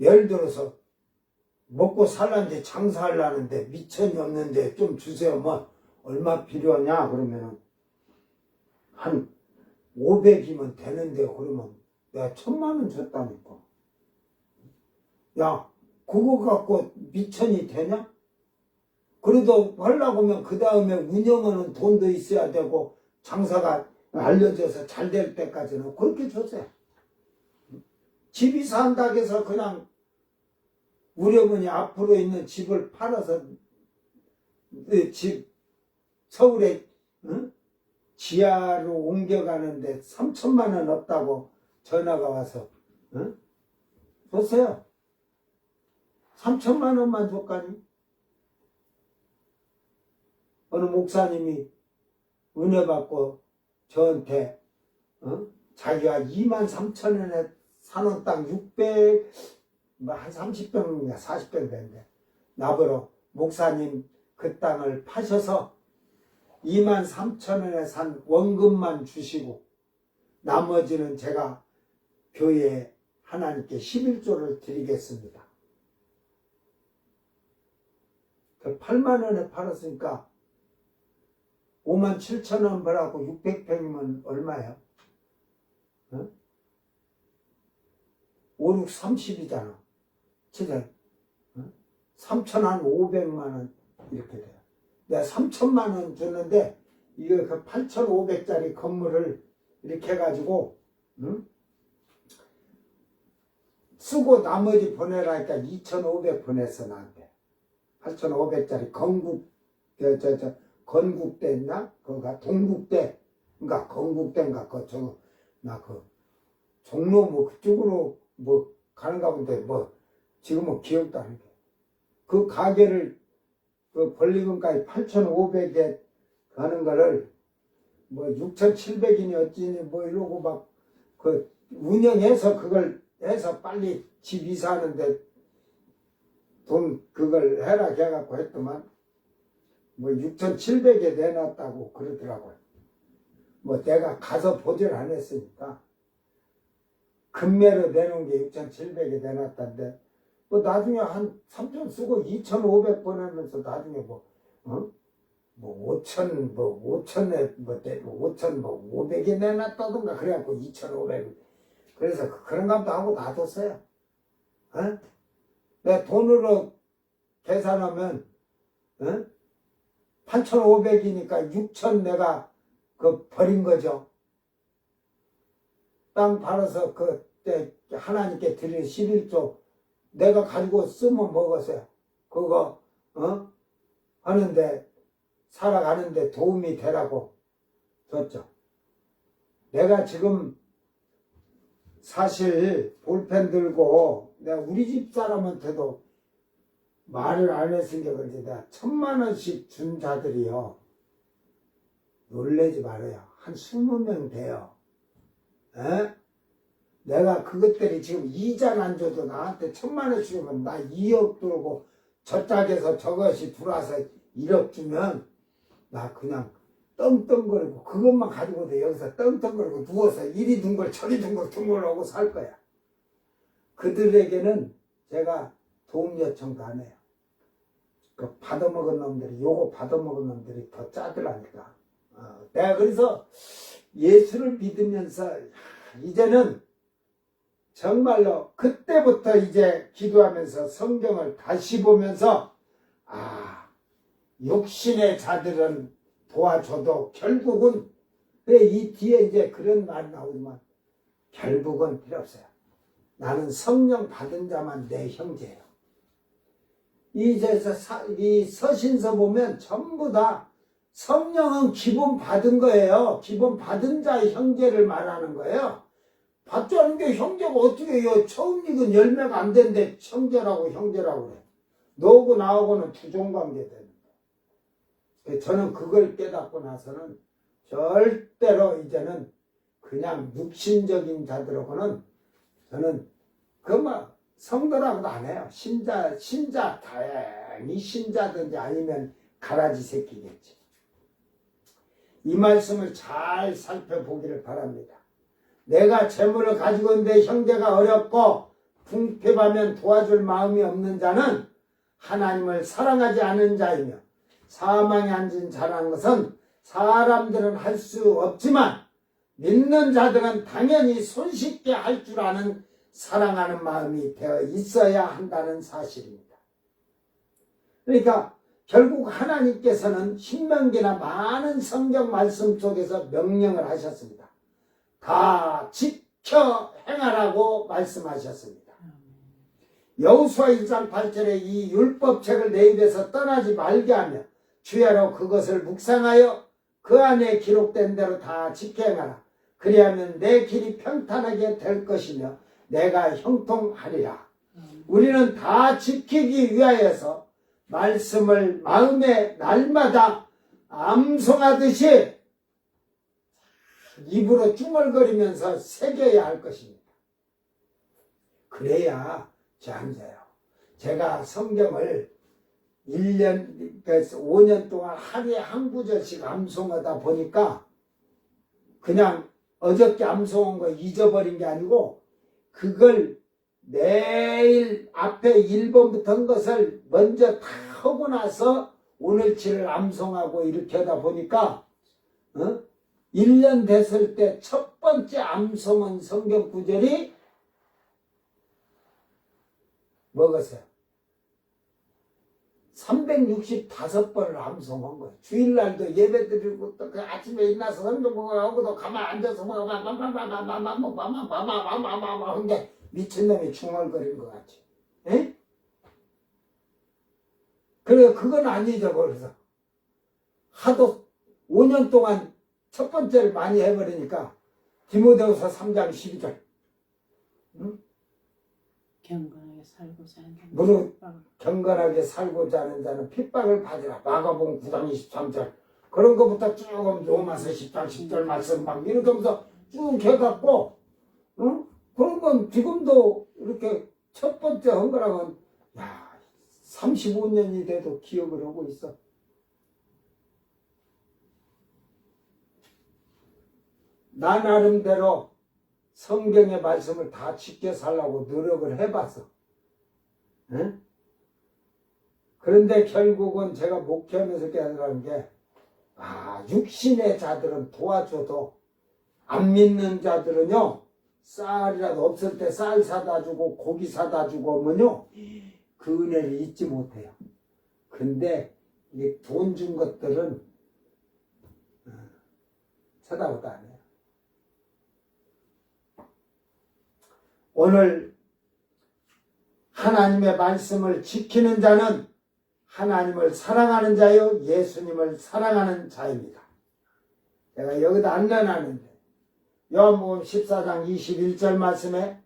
예를 들어서 먹고 살라는데 장사하려는데 미천이 없는데 좀 주세요. 뭐 얼마 필요하냐 그러면은 한 500이면 되는데 그러면 내가 1000만 원 줬다니까. 야 그거 갖고 미천이 되냐? 그래도 하려고 하면 그 다음에 운영하는 돈도 있어야 되고 장사가 알려져서 잘 될 때까지는 그렇게 줬어요. 집이 산다고 해서 그냥 우리 어머니 앞으로 있는 집을 팔아서 집 서울에 지하로 옮겨가는데 3천만 원 없다고 전화가 와서 줬어요. 3천만 원만 줬가니 어느 목사님이 은혜 받고 저한테 자기가 23,000원에 사놓은 땅 600, 한 30평인가 40평 되는데 나보러 목사님 그 땅을 파셔서 23,000원에 산 원금만 주시고 나머지는 제가 교회에 하나님께 11조를 드리겠습니다. 그 8만 원에 팔았으니까 57,000원 벌하고 600평이면 얼마예요? 5, 6, 30이잖아. 진짜 3,500만 원 이렇게 돼요. 내가 3천만 원 줬는데 이거 그 8,500짜리 건물을 이렇게 해가지고 쓰고 나머지 보내라니까 2,500 보냈어 나한테. 8,500짜리 건국대 있나? 그가 동국대, 그니까 건국대인가 그 종로 뭐 그쪽으로 뭐 가는가 본데 뭐 지금은 기억도 안 해. 그 가게를 그 권리금까지 8,500에 가는 거를 뭐 6,700이니 어찌니 뭐 이러고 막 그 운영해서 그걸 해서 빨리 집 이사하는데 돈 그걸 해라 해갖고 했더만 뭐 6,700에 내놨다고 그러더라고요. 뭐 내가 가서 보질 안 했으니까 금매로 내놓은 게 6,700에 내놨다는데 뭐 나중에 한 3천 쓰고 2,500 보내면서 나중에 뭐 5,000 5,000에 5,000 500에 내놨다던가 그래갖고 2,500 그래서 그런 감도 하고 놔뒀어요. 내 돈으로 계산하면 8,500이니까 6,000 내가 그 버린 거죠. 땅 팔아서 그때 하나님께 드린 11조 내가 가지고 쓰면 먹었어요. 그거 하는데 살아가는데 도움이 되라고 줬죠. 내가 지금 사실 볼펜 들고 내가 우리 집 사람한테도 말을 안 했으니까 그런지 내가 1,000만 원씩 준 자들이요. 놀라지 말아요. 한 20명 돼요. 에? 내가 그것들이 지금 이자를 안 줘도 나한테 1,000만 원씩 주면 나 2억 들고 저 짝에서 저것이 들어와서 1억 주면 나 그냥 떵떵거리고 그것만 가지고도 여기서 떵떵거리고 누워서 이리 둥글 저리 둥글하고 살 거야. 그들에게는 제가 도움 요청도 안 해요. 그 받아먹은 놈들이 요거 받아먹은 놈들이 더 짜들하니까. 내가 그래서 예수를 믿으면서 이제는 정말로 그때부터 이제 기도하면서 성경을 다시 보면서 육신의 자들은 도와줘도 결국은 이 뒤에 이제 그런 말이 나오지만 결국은 필요 없어요. 나는 성령 받은 자만 내 형제예요. 이 서신서 보면 전부 다 성령은 기본 받은 거예요. 기본 받은 자의 형제를 말하는 거예요. 받지 않은 게 형제가 어떻게 해요? 처음 익은 열매가 안 되는데 형제라고 그래. 너하고 나하고는 주종관계 되는 거예요. 저는 그걸 깨닫고 나서는 절대로 이제는 그냥 육신적인 자들하고는 저는 성도라고도 안 해요. 신자 다행히 신자든지 아니면 가라지 새끼겠지. 이 말씀을 잘 살펴보기를 바랍니다. 내가 재물을 가지고 있는데 형제가 어렵고 궁핍하면 도와줄 마음이 없는 자는 하나님을 사랑하지 않은 자이며 사망에 앉은 자라는 것은 사람들은 할 수 없지만 믿는 자들은 당연히 손쉽게 할 줄 아는 사랑하는 마음이 되어 있어야 한다는 사실입니다. 그러니까 결국 하나님께서는 신명기나 많은 성경 말씀 속에서 명령을 하셨습니다. 다 지켜 행하라고 말씀하셨습니다. 여호수아 1장 8절에 이 율법책을 내 입에서 떠나지 말게 하며 주야로 그것을 묵상하여 그 안에 기록된 대로 다 지켜 행하라. 그리하면 내 길이 평탄하게 될 것이며 내가 형통하리라. 우리는 다 지키기 위하여서 말씀을 마음에 날마다 암송하듯이 입으로 중얼거리면서 새겨야 할 것입니다. 그래야 잠자요. 제가 성경을 5년 동안 하루에 한 구절씩 암송하다 보니까 그냥 어저께 암송한 거 잊어버린 게 아니고 그걸 매일 앞에 1번부터 한 것을 먼저 다 하고 나서 오늘치를 암송하고 이렇게 하다 보니까 1년 됐을 때 첫 번째 암송은 성경 구절이 뭐겠어요? 365번을 암송한 거예요. 주일날도 예배 드리고 또 그 아침에 일어나서 성경 보고도 가만 앉아서 한 게 미친놈이 중얼거리는 것 같지. 에? 그래, 그건 아니죠. 그래서 하도 5년 동안 첫 번째를 많이 해버리니까 디모데후서 3장 12절 경건하게 살고자 하는 자는 무릇 핍박을 경건하게 살고자 하는 자는 핍박을 받으라. 마가복음 9장 23절 그런 것부터 쭉 로마서 10장 10절 말씀 막 이렇게 하면서 쭉 해갖고 그런 건 지금도 이렇게 첫 번째 한 거라면 야 35년이 돼도 기억을 하고 있어. 나 나름대로 성경의 말씀을 다 지켜 살려고 노력을 해봤어. 응? 그런데 결국은 제가 목회하면서 깨달은 게, 육신의 자들은 도와줘도 안 믿는 자들은요, 쌀이라도 없을 때 쌀 사다 주고 고기 사다 주고 하면요, 그 은혜를 잊지 못해요. 근데 돈 준 것들은 쳐다보도 안 해요. 오늘 하나님의 말씀을 지키는 자는 하나님을 사랑하는 자요 예수님을 사랑하는 자입니다. 제가 여기다 안 내놨는데 요한복음 14장 21절 말씀에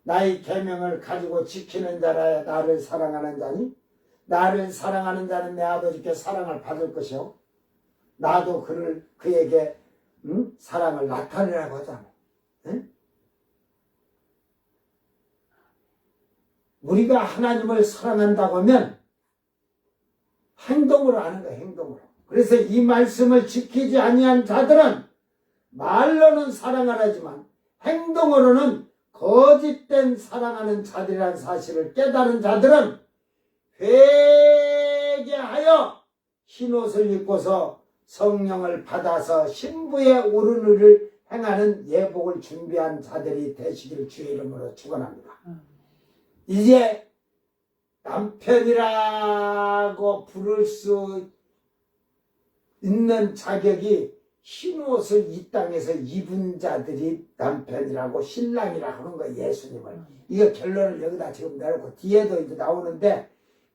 나의 계명을 가지고 지키는 자라 나를 사랑하는 자니 나를 사랑하는 자는 내 아버지께 사랑을 받을 것이요 나도 그에게 사랑을 나타내라고 하잖아요. 응? 우리가 하나님을 사랑한다고 하면 행동으로 하는 거예요. 행동으로. 그래서 이 말씀을 지키지 아니한 자들은 말로는 사랑을 하지만 행동으로는 거짓된 사랑하는 자들이라는 사실을 깨달은 자들은 회개하여 흰옷을 입고서 성령을 받아서 신부의 오른 일을 행하는 예복을 준비한 자들이 되시기를 주의 이름으로 축원합니다. 이제 남편이라고 부를 수 있는 자격이 흰옷을 이 땅에서 입은 자들이 남편이라고 신랑이라 하는 거예요. 예수님을. 이거 결론을 여기다 지금 내놓고 뒤에도 이제 나오는데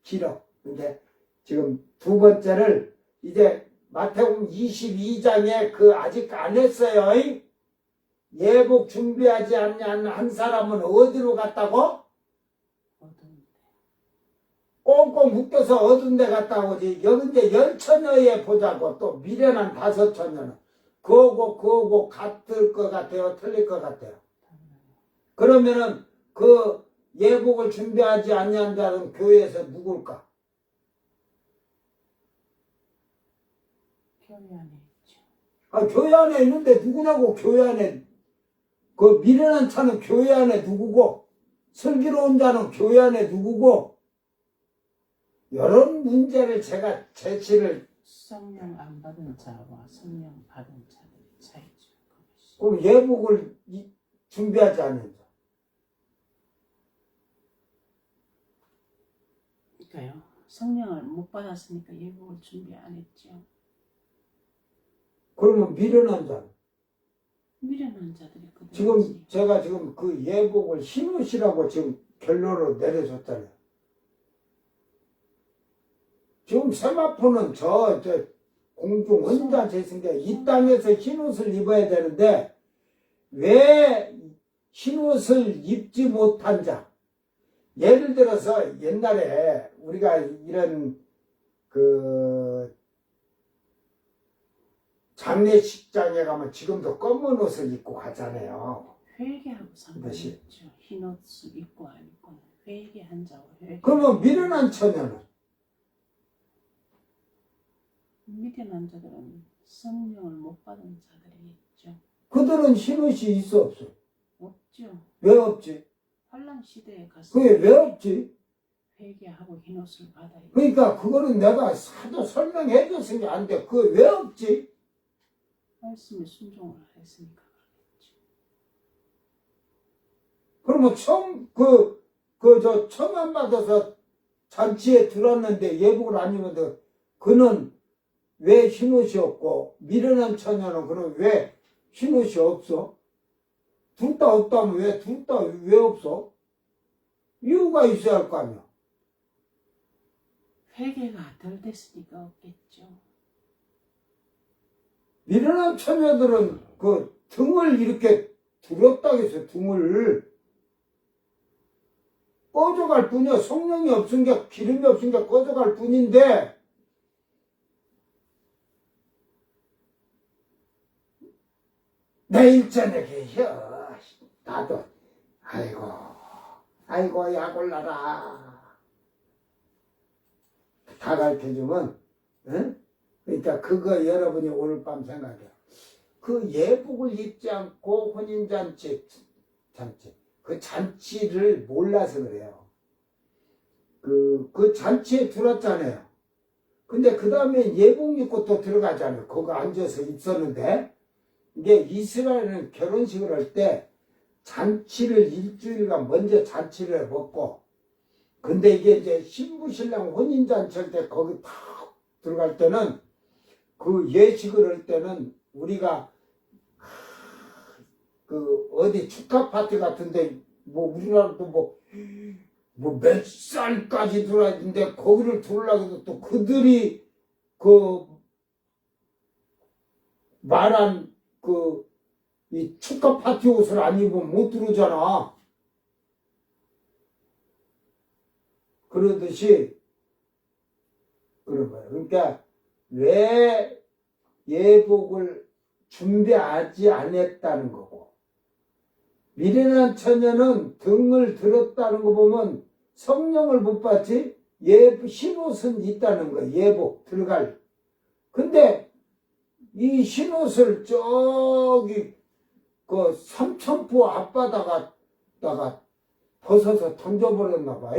길어. 근데 지금 두 번째를 이제 마태복음 22장에 아직 안 했어요. 예복 준비하지 않는 한 사람은 어디로 갔다고? 꽁꽁 묶여서 어두운 데 갔다 오지. 여기 이제 열처녀에 보자고. 또 미련한 5처녀는 그거고 같을 것 같아요? 틀릴 것 같아요? 그러면은 그 예복을 준비하지 않는 자는 교회에서 누굴까? 교회 안에 있죠. 교회 안에 있는데 누구냐고. 교회 안에 그 미련한 차는 교회 안에 누구고 슬기로운 자는 교회 안에 누구고 이런 문제를 제가 제시를 성령 안 받은 자와 성령 받은 자들의 차이죠. 그럼 예복을 준비하지 않는 자. 그러니까요. 성령을 못 받았으니까 예복을 준비 안 했죠. 그러면 미련한 자. 미련한 자들이 그들. 지금 제가 지금 그 예복을 흰옷이라고 지금 결론으로 내려줬잖아요. 지금 세마포는 저 공중 혼자 있은 게 이 땅에서 흰옷을 입어야 되는데 왜 흰옷을 입지 못한 자? 예를 들어서 옛날에 우리가 이런 장례식장에 가면 지금도 검은 옷을 입고 가잖아요. 회개하고 상관없죠. 흰 옷을 입고 안 입고는 회개한 자와 회개. 그러면 미련한 처녀는? 미련한 자들은 성령을 못 받은 자들이 있죠. 그들은 흰옷이 있어 없어? 없죠. 왜 없지? 환란 시대에 가서 그게 왜 없지? 회개하고 흰옷을 받아야 그러니까 그거는 내가 하도 설명해 줬으면 안 돼. 그게 왜 없지? 말씀에 순종을 했으니까 그렇겠죠. 그러면 청안 받아서 잔치에 들었는데 예복을 안 입었는데 그는 왜 흰옷이 없고 미련한 처녀는 그는 왜 흰옷이 없어? 둘 다 없다면 왜 둘 다 왜 없어? 이유가 있어야 할 거 아니야. 회개가 덜 됐으니까 없겠죠. 미련한 처녀들은 그 등을 이렇게 들었다고 해서 등을 꺼져갈 뿐이야. 성령이 없으니까 기름이 없으니까 꺼져갈 뿐인데 내일 저녁에 나도 아이고 약올라라 다 가르쳐주면 응? 그러니까 그거 여러분이 오늘 밤 생각해요. 그 예복을 입지 않고 혼인잔치 그 잔치를 몰라서 그래요. 그 잔치에 들었잖아요. 근데 그 다음에 예복 입고 또 들어가잖아요. 거기 앉아서 있었는데 이게 이스라엘은 결혼식을 할 때 잔치를 일주일간 먼저 잔치를 먹고 근데 이게 이제 신부 신랑 혼인잔치 할 때 거기 탁 들어갈 때는 그 예식을 할 때는 우리가 그 어디 축하 파티 같은데 뭐 우리나라도 뭐 몇 살까지 들어야 되는데 거기를 들어오려고 해도 또 그들이 그 말한 이 축하 파티 옷을 안 입으면 못 들어오잖아. 그러듯이 그런 거예요. 그러니까 왜 예복을 준비하지 않았다는 거고 미련한 처녀는 등을 들었다는 거 보면 성령을 못 받지 흰옷은 있다는 거예요. 예복 들어갈. 근데 이 흰옷을 저기 그 삼천포 앞바다가 벗어서 던져버렸나 봐.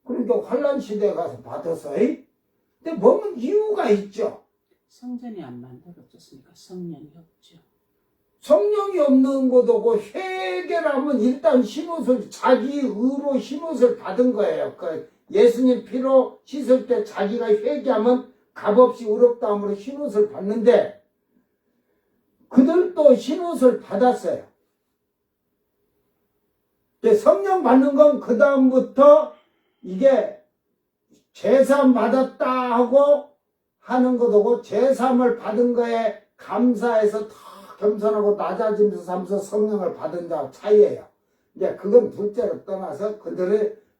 그러니까 환란 시대에 가서 받았어. 근데 보면 이유가 있죠. 성전이 안 만들어졌으니까 성령이 없죠. 성령이 없는 것도 회개라면 일단 흰옷을 자기 의로 흰옷을 받은 거예요. 그 예수님 피로 씻을 때 자기가 회개하면 값없이 의롭다함으로 흰옷을 받는데 그들도 흰옷을 받았어요. 성령 받는 건 그 다음부터 이게 제삼 받았다 하고 하는 것도 제삼을 받은 거에 감사해서 다 겸손하고 낮아지면서 살면서 성령을 받은 자 차이예요. 이제 그건 둘째로 떠나서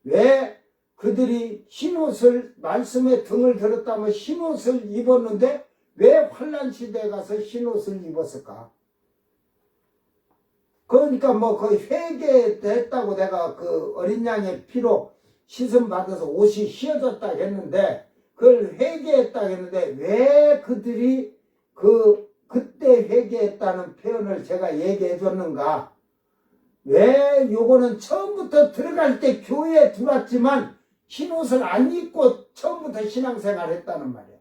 왜 그들이 흰옷을 말씀에 등을 들었다면 흰옷을 입었는데 왜 환란 시대에 가서 흰옷을 입었을까? 그러니까 뭐 거의 회개했다고 내가 그 어린 양의 피로 씻음 받아서 옷이 휘어졌다 했는데 그걸 회개했다 했는데 왜 그들이 그때 회개했다는 표현을 제가 얘기해 줬는가? 왜 요거는 처음부터 들어갈 때 교회에 들어왔지만 흰옷을 안 입고 처음부터 신앙생활 했다는 말이에요.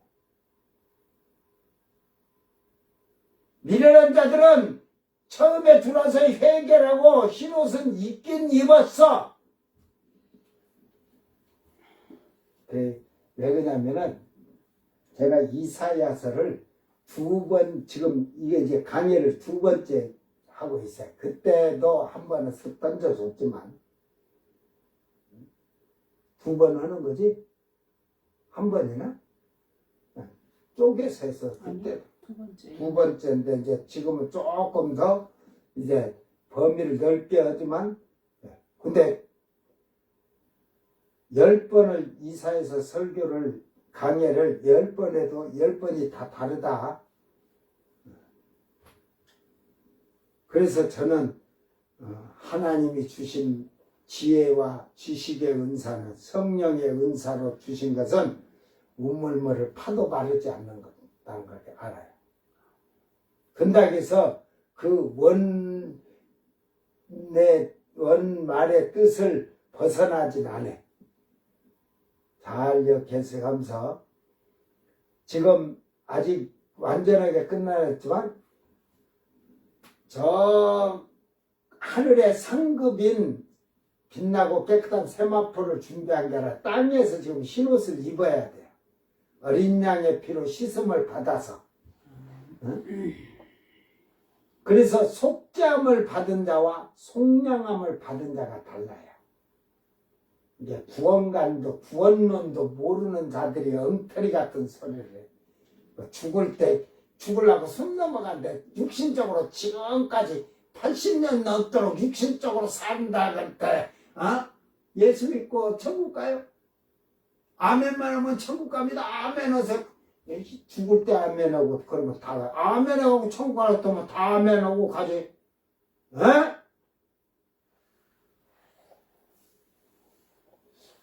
미련한 자들은 처음에 들어와서 회개를 하고 흰옷은 입긴 입었어. 왜 그러냐면은 제가 이사야서를 지금 이게 이제 강의를 2번째 하고 있어요. 그때도 한 번은 쓱 던져줬지만 2번 하는 거지? 한 번이나? 쪼개서 해서 그때 두 번째. 2번째인데 이제 지금은 조금 더 이제 범위를 넓게 하지만 근데 10번을 이사에서 강의를 10번 해도 10번이 다 다르다. 그래서 저는 하나님이 주신 지혜와 지식의 은사는 성령의 은사로 주신 것은 우물물을 파도 마르지 않는 것다는 걸 알아요. 근다기에서 그 원말의 뜻을 벗어나진 않아. 잘 기억해서 지금 아직 완전하게 끝나졌지만 저 하늘의 상급인 빛나고 깨끗한 세마포를 준비한 게 아니라 땅에서 지금 흰옷을 입어야 돼요. 어린 양의 피로 씻음을 받아서. 응? 그래서 속죄함을 받은 자와 속량함을 받은 자가 달라요. 이제 구원관도 구원론도 모르는 자들이 엉터리 같은 소리를 해. 죽을 때 죽으려고 숨 넘어간데 육신적으로 지금까지 80년 넘도록 육신적으로 산다 그때 예수 믿고 천국 가요? 아멘만 하면 천국 갑니다. 아멘 하세요. 죽을 때 아멘하고 그러면 다 가요. 아멘하고 천국 가라면 다 아멘하고 가지. 에?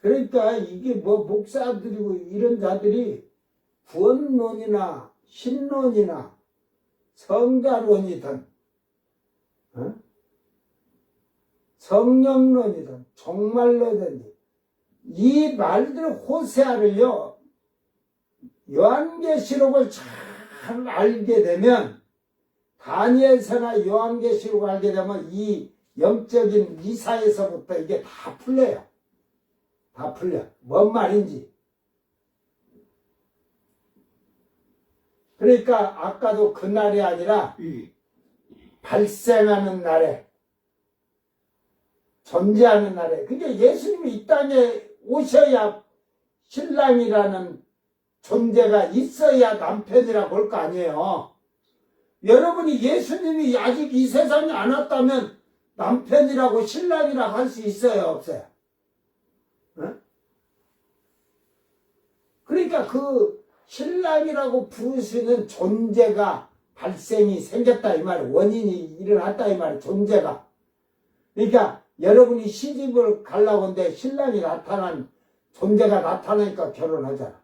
그러니까 이게 뭐 목사들이고 이런 자들이 구원론이나 신론이나 성자론이든 성령론이든 종말론이든 이 말들 호세아를요 요한계시록을 잘 알게 되면 다니엘서나 요한계시록을 알게 되면 이 영적인 이사에서부터 이게 다 풀려요. 다 풀려. 뭔 말인지. 그러니까 아까도 그날이 아니라 발생하는 날에 존재하는 날에 그게 예수님이 이 땅에 오셔야 신랑이라는 존재가 있어야 남편이라고 할 거 아니에요. 여러분이 예수님이 아직 이 세상에 안 왔다면 남편이라고 신랑이라고 할 수 있어요 없어요? 그러니까 그 신랑이라고 부르시는 존재가 발생이 생겼다 이 말이에요. 원인이 일어났다 이 말이에요. 존재가. 그러니까 여러분이 시집을 가려고 하는데 신랑이 나타난 존재가 나타나니까 결혼하잖아.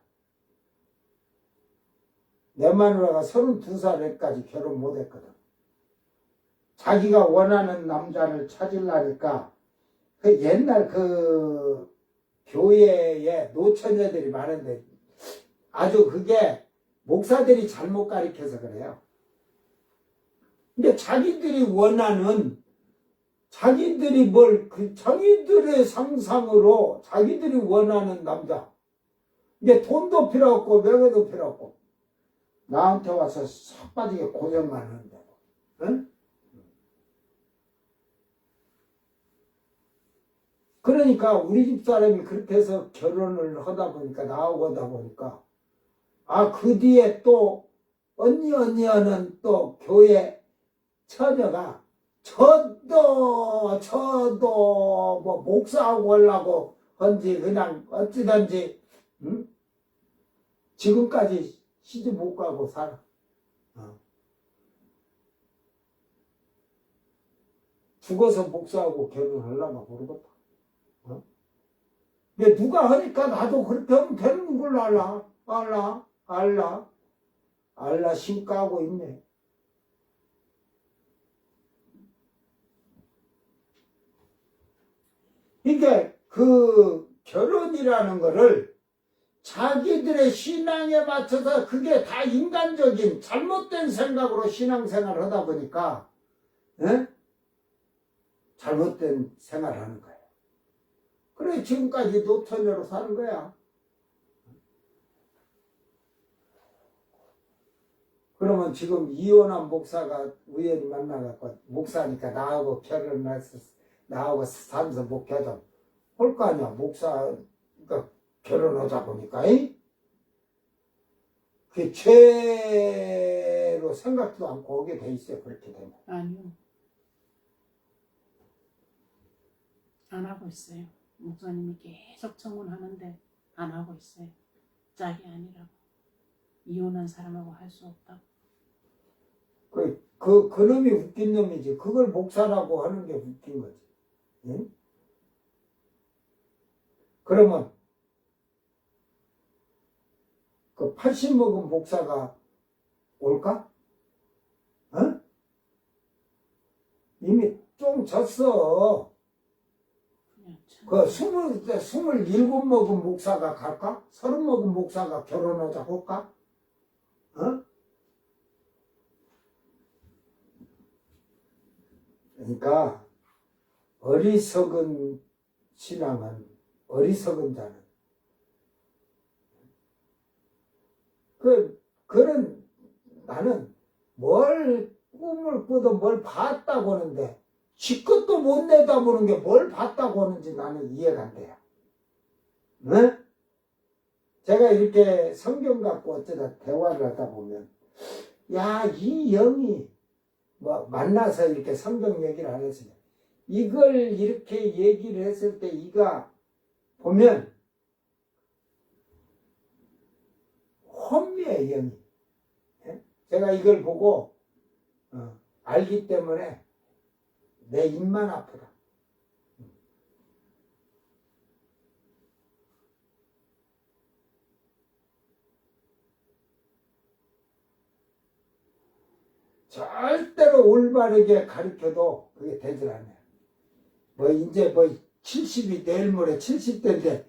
내 마누라가 32살까지 결혼 못했거든. 자기가 원하는 남자를 찾으려니까 그 옛날 그 교회에 노처녀들이 많은데 아주 그게 목사들이 잘못 가르쳐서 그래요. 근데 자기들이 원하는 자기들이 자기들의 상상으로 자기들이 원하는 남자. 이게 돈도 필요 없고 명예도 필요 없고 나한테 와서 싹 빠지게 고생만 하는데. 응? 그러니까 우리 집 사람이 그렇게 해서 결혼을 하다 보니까 나오고 하다 보니까 그 뒤에 또 언니 하는 또 교회 처녀가 저도 뭐 목사하고 하려고 한지 그냥 어찌든지 지금까지 시집 못 가고 살아. 죽어서 목사하고 결혼하려나 모르겠다. 근데 누가 하니까 나도 그렇게 하면 되는 걸 알라 신가하고 있네. 그러니까 그 결혼이라는 거를 자기들의 신앙에 맞춰서 그게 다 인간적인 잘못된 생각으로 신앙생활을 하다 보니까 잘못된 생활을 하는 거예요. 그래 지금까지 노처녀로 사는 거야. 그러면 지금 이혼한 목사가 우연히 만나갖고 목사니까 나하고 결혼해서 나하고 살면서 목회하자 할 거 아니야. 목사가 결혼하자 보니까 그게 죄로 생각도 않고 오게 돼 있어요. 그렇게 되면. 아니요. 안 하고 있어요. 목사님이 계속 청혼하는데 안 하고 있어요. 짝이 아니라고. 이혼한 사람하고 할 수 없다고. 그 놈이 웃긴 놈이지. 그걸 목사라고 하는 게 웃긴 거지. 응? 그러면 그 80 먹은 목사가 올까? 이미 좀 졌어. 그 27 먹은 목사가 갈까? 30 먹은 목사가 결혼하자 할까? 그러니까 어리석은 신앙은 어리석은 자는 그런 나는 뭘 꿈을 꾸도 뭘 봤다고 하는데 지 것도 못 내다보는 게 뭘 봤다고 하는지 나는 이해가 안 돼요. 네? 제가 이렇게 성경 갖고 어쩌다 대화를 하다 보면 야, 이 영이 뭐 만나서 이렇게 성경 얘기를 안 했으면 이걸 이렇게 얘기를 했을 때 이가 보면 혼미해 영이. 예? 제가 이걸 보고 알기 때문에 내 입만 아프다. 절대로 올바르게 가르쳐도 그게 되질 않아요. 뭐 이제 뭐 70이 내일 모레 70대인데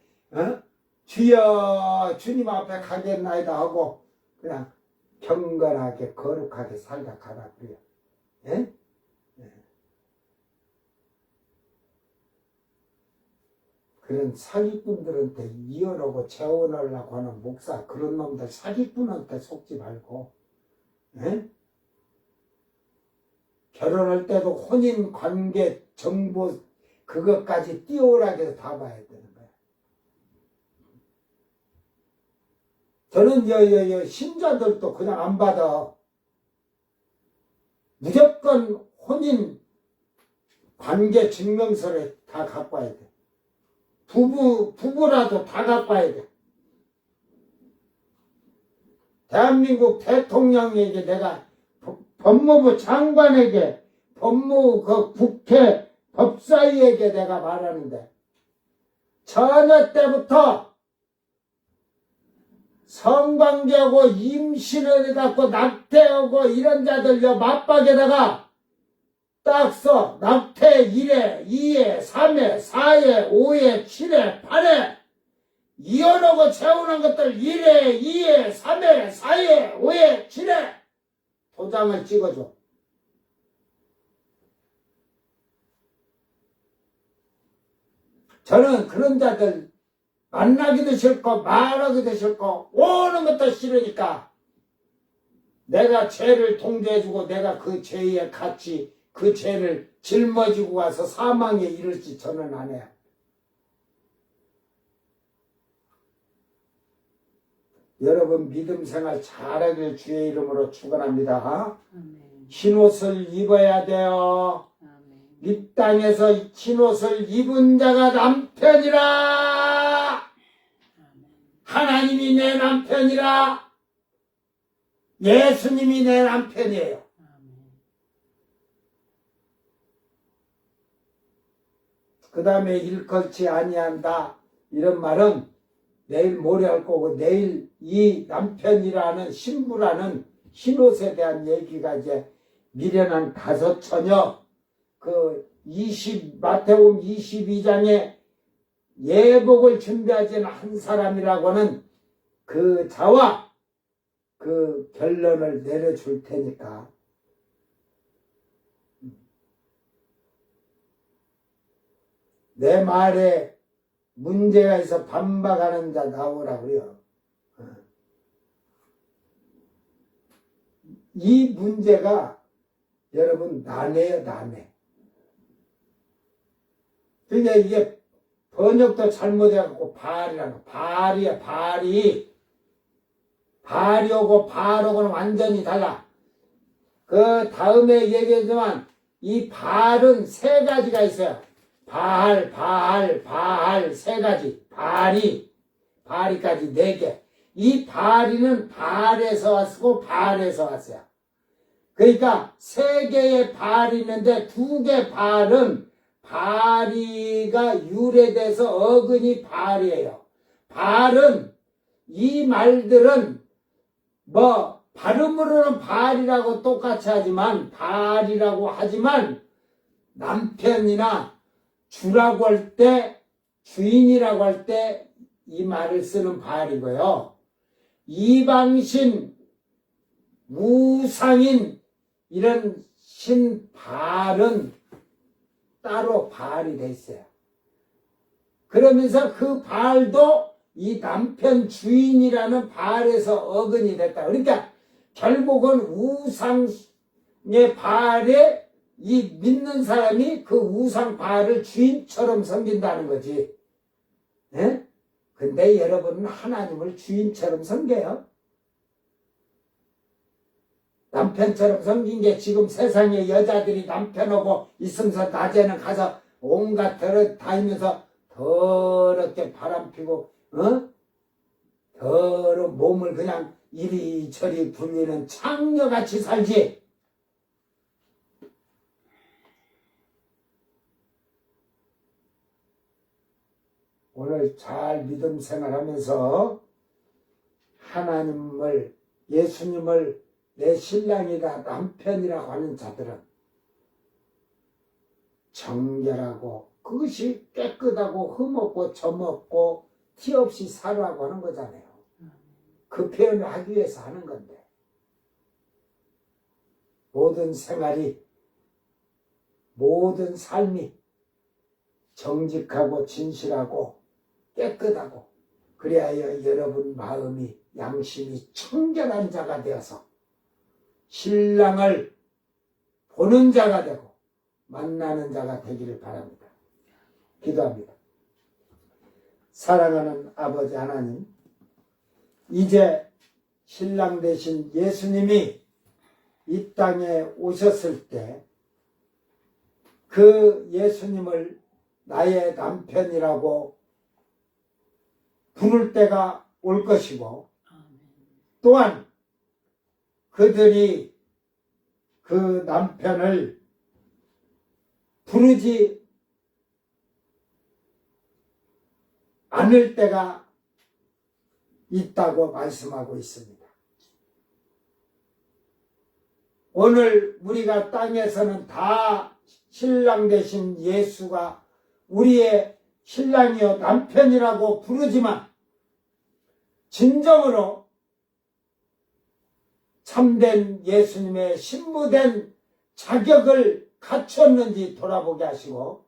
주여 주님 앞에 가겠나이다 하고 그냥 경건하게 거룩하게 살다 가라 그래요. 예? 예. 그런 사기꾼들한테 이혼하고 재혼하려고 하는 목사 그런 놈들 사기꾼한테 속지 말고 예? 결혼할 때도 혼인 관계 정보 그것까지 띄우라게 다 봐야 되는 거야. 저는 신자들도 그냥 안 받아. 무조건 혼인 관계 증명서를 다 갖고 와야 돼. 부부라도 다 갖고 와야 돼. 대한민국 대통령에게 내가 법무부 장관에게 법무 국회 법사위에게 내가 말하는데 처녀 때부터 성관계하고 임신을 갖고 낙태하고 이런 자들요 맞박에다가 딱 써. 낙태 1회, 2회, 3회, 4회, 5회, 7회, 8회 이혼하고 재혼한 것들 1회, 2회, 3회, 4회, 5회, 7회 도장을 찍어줘. 저는 그런 자들 만나기도 싫고 말하기도 싫고 오는 것도 싫으니까 내가 죄를 통제해주고 내가 그 죄에 같이 그 죄를 짊어지고 와서 사망에 이를지 저는 안 해요. 여러분 믿음 생활 잘하길 주의 이름으로 축원합니다. 흰옷을 입어야 돼요. 이 땅에서 흰옷을 입은 자가 남편이라. 하나님이 내 남편이라. 예수님이 내 남편이에요. 그 다음에 일컬지 아니한다. 이런 말은 내일 모레 할 거고 내일 이 남편이라는 신부라는 흰옷에 대한 얘기가 이제 미련한 다섯 처녀 마태복음 22장에 예복을 준비하진 한 사람이라고는 그 자와 그 결론을 내려줄 테니까 내 말에 문제가 있어 반박하는 자 나오라 그래요. 이 문제가 여러분 난해요, 난해. 그러니까 이게 번역도 잘못해갖고 발이라고 발이야, 발이. 발이오고 발하고는 완전히 달라. 그 다음에 얘기했지만 이 발은 세 가지가 있어요. 발 세 가지. 발이까지 네 개. 이 발이는 발에서 왔고 발에서 왔어요. 그러니까 세 개의 발이 있는데 두 개 발은 발이가 유래돼서 어근이 발이에요. 발은 이 말들은 뭐 발음으로는 발이라고 똑같이 하지만 발이라고 하지만 남편이나 주라고 할 때 주인이라고 할 때 이 말을 쓰는 발이고요. 이방신 우상인 이런 신발은 따로 바알이 돼 있어요. 그러면서 그 바알도 이 남편 주인이라는 바알에서 어근이 됐다. 그러니까 결국은 우상의 바알에 이 믿는 사람이 그 우상 바알을 주인처럼 섬긴다는 거지. 예? 근데 여러분은 하나님을 주인처럼 섬겨요. 남편처럼 섬긴 게 지금 세상에 여자들이 남편하고 있으면서 낮에는 가서 온갖 더러 다니면서 더럽게 바람피고 더러 몸을 그냥 이리저리 굴리는 창녀같이 살지. 오늘 잘 믿음 생활하면서 하나님을, 예수님을 내 신랑이다, 남편이라고 하는 자들은 정결하고 그것이 깨끗하고 흠없고 점없고 티 없이 살라고 하는 거잖아요. 그 표현을 하기 위해서 하는 건데, 모든 생활이, 모든 삶이 정직하고 진실하고 깨끗하고, 그리하여 여러분 마음이, 양심이 청결한 자가 되어서 신랑을 보는 자가 되고 만나는 자가 되기를 바랍니다. 기도합니다. 사랑하는 아버지 하나님, 이제 신랑 되신 예수님이 이 땅에 오셨을 때 그 예수님을 나의 남편이라고 부를 때가 올 것이고, 또한 그들이 그 남편을 부르지 않을 때가 있다고 말씀하고 있습니다. 오늘 우리가 땅에서는 다 신랑 되신 예수가 우리의 신랑이요 남편이라고 부르지만 진정으로 참된 예수님의 신부된 자격을 갖췄는지 돌아보게 하시고,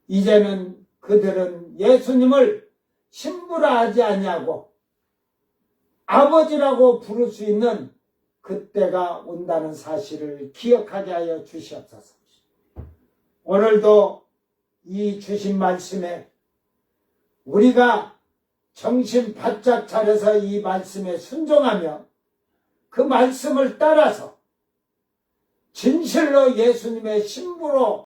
이제는 그들은 예수님을 신부라 하지 아니하고 아버지라고 부를 수 있는 그때가 온다는 사실을 기억하게 하여 주시옵소서. 오늘도 이 주신 말씀에 우리가 정신 바짝 차려서 이 말씀에 순종하며 그 말씀을 따라서 진실로 예수님의 신부로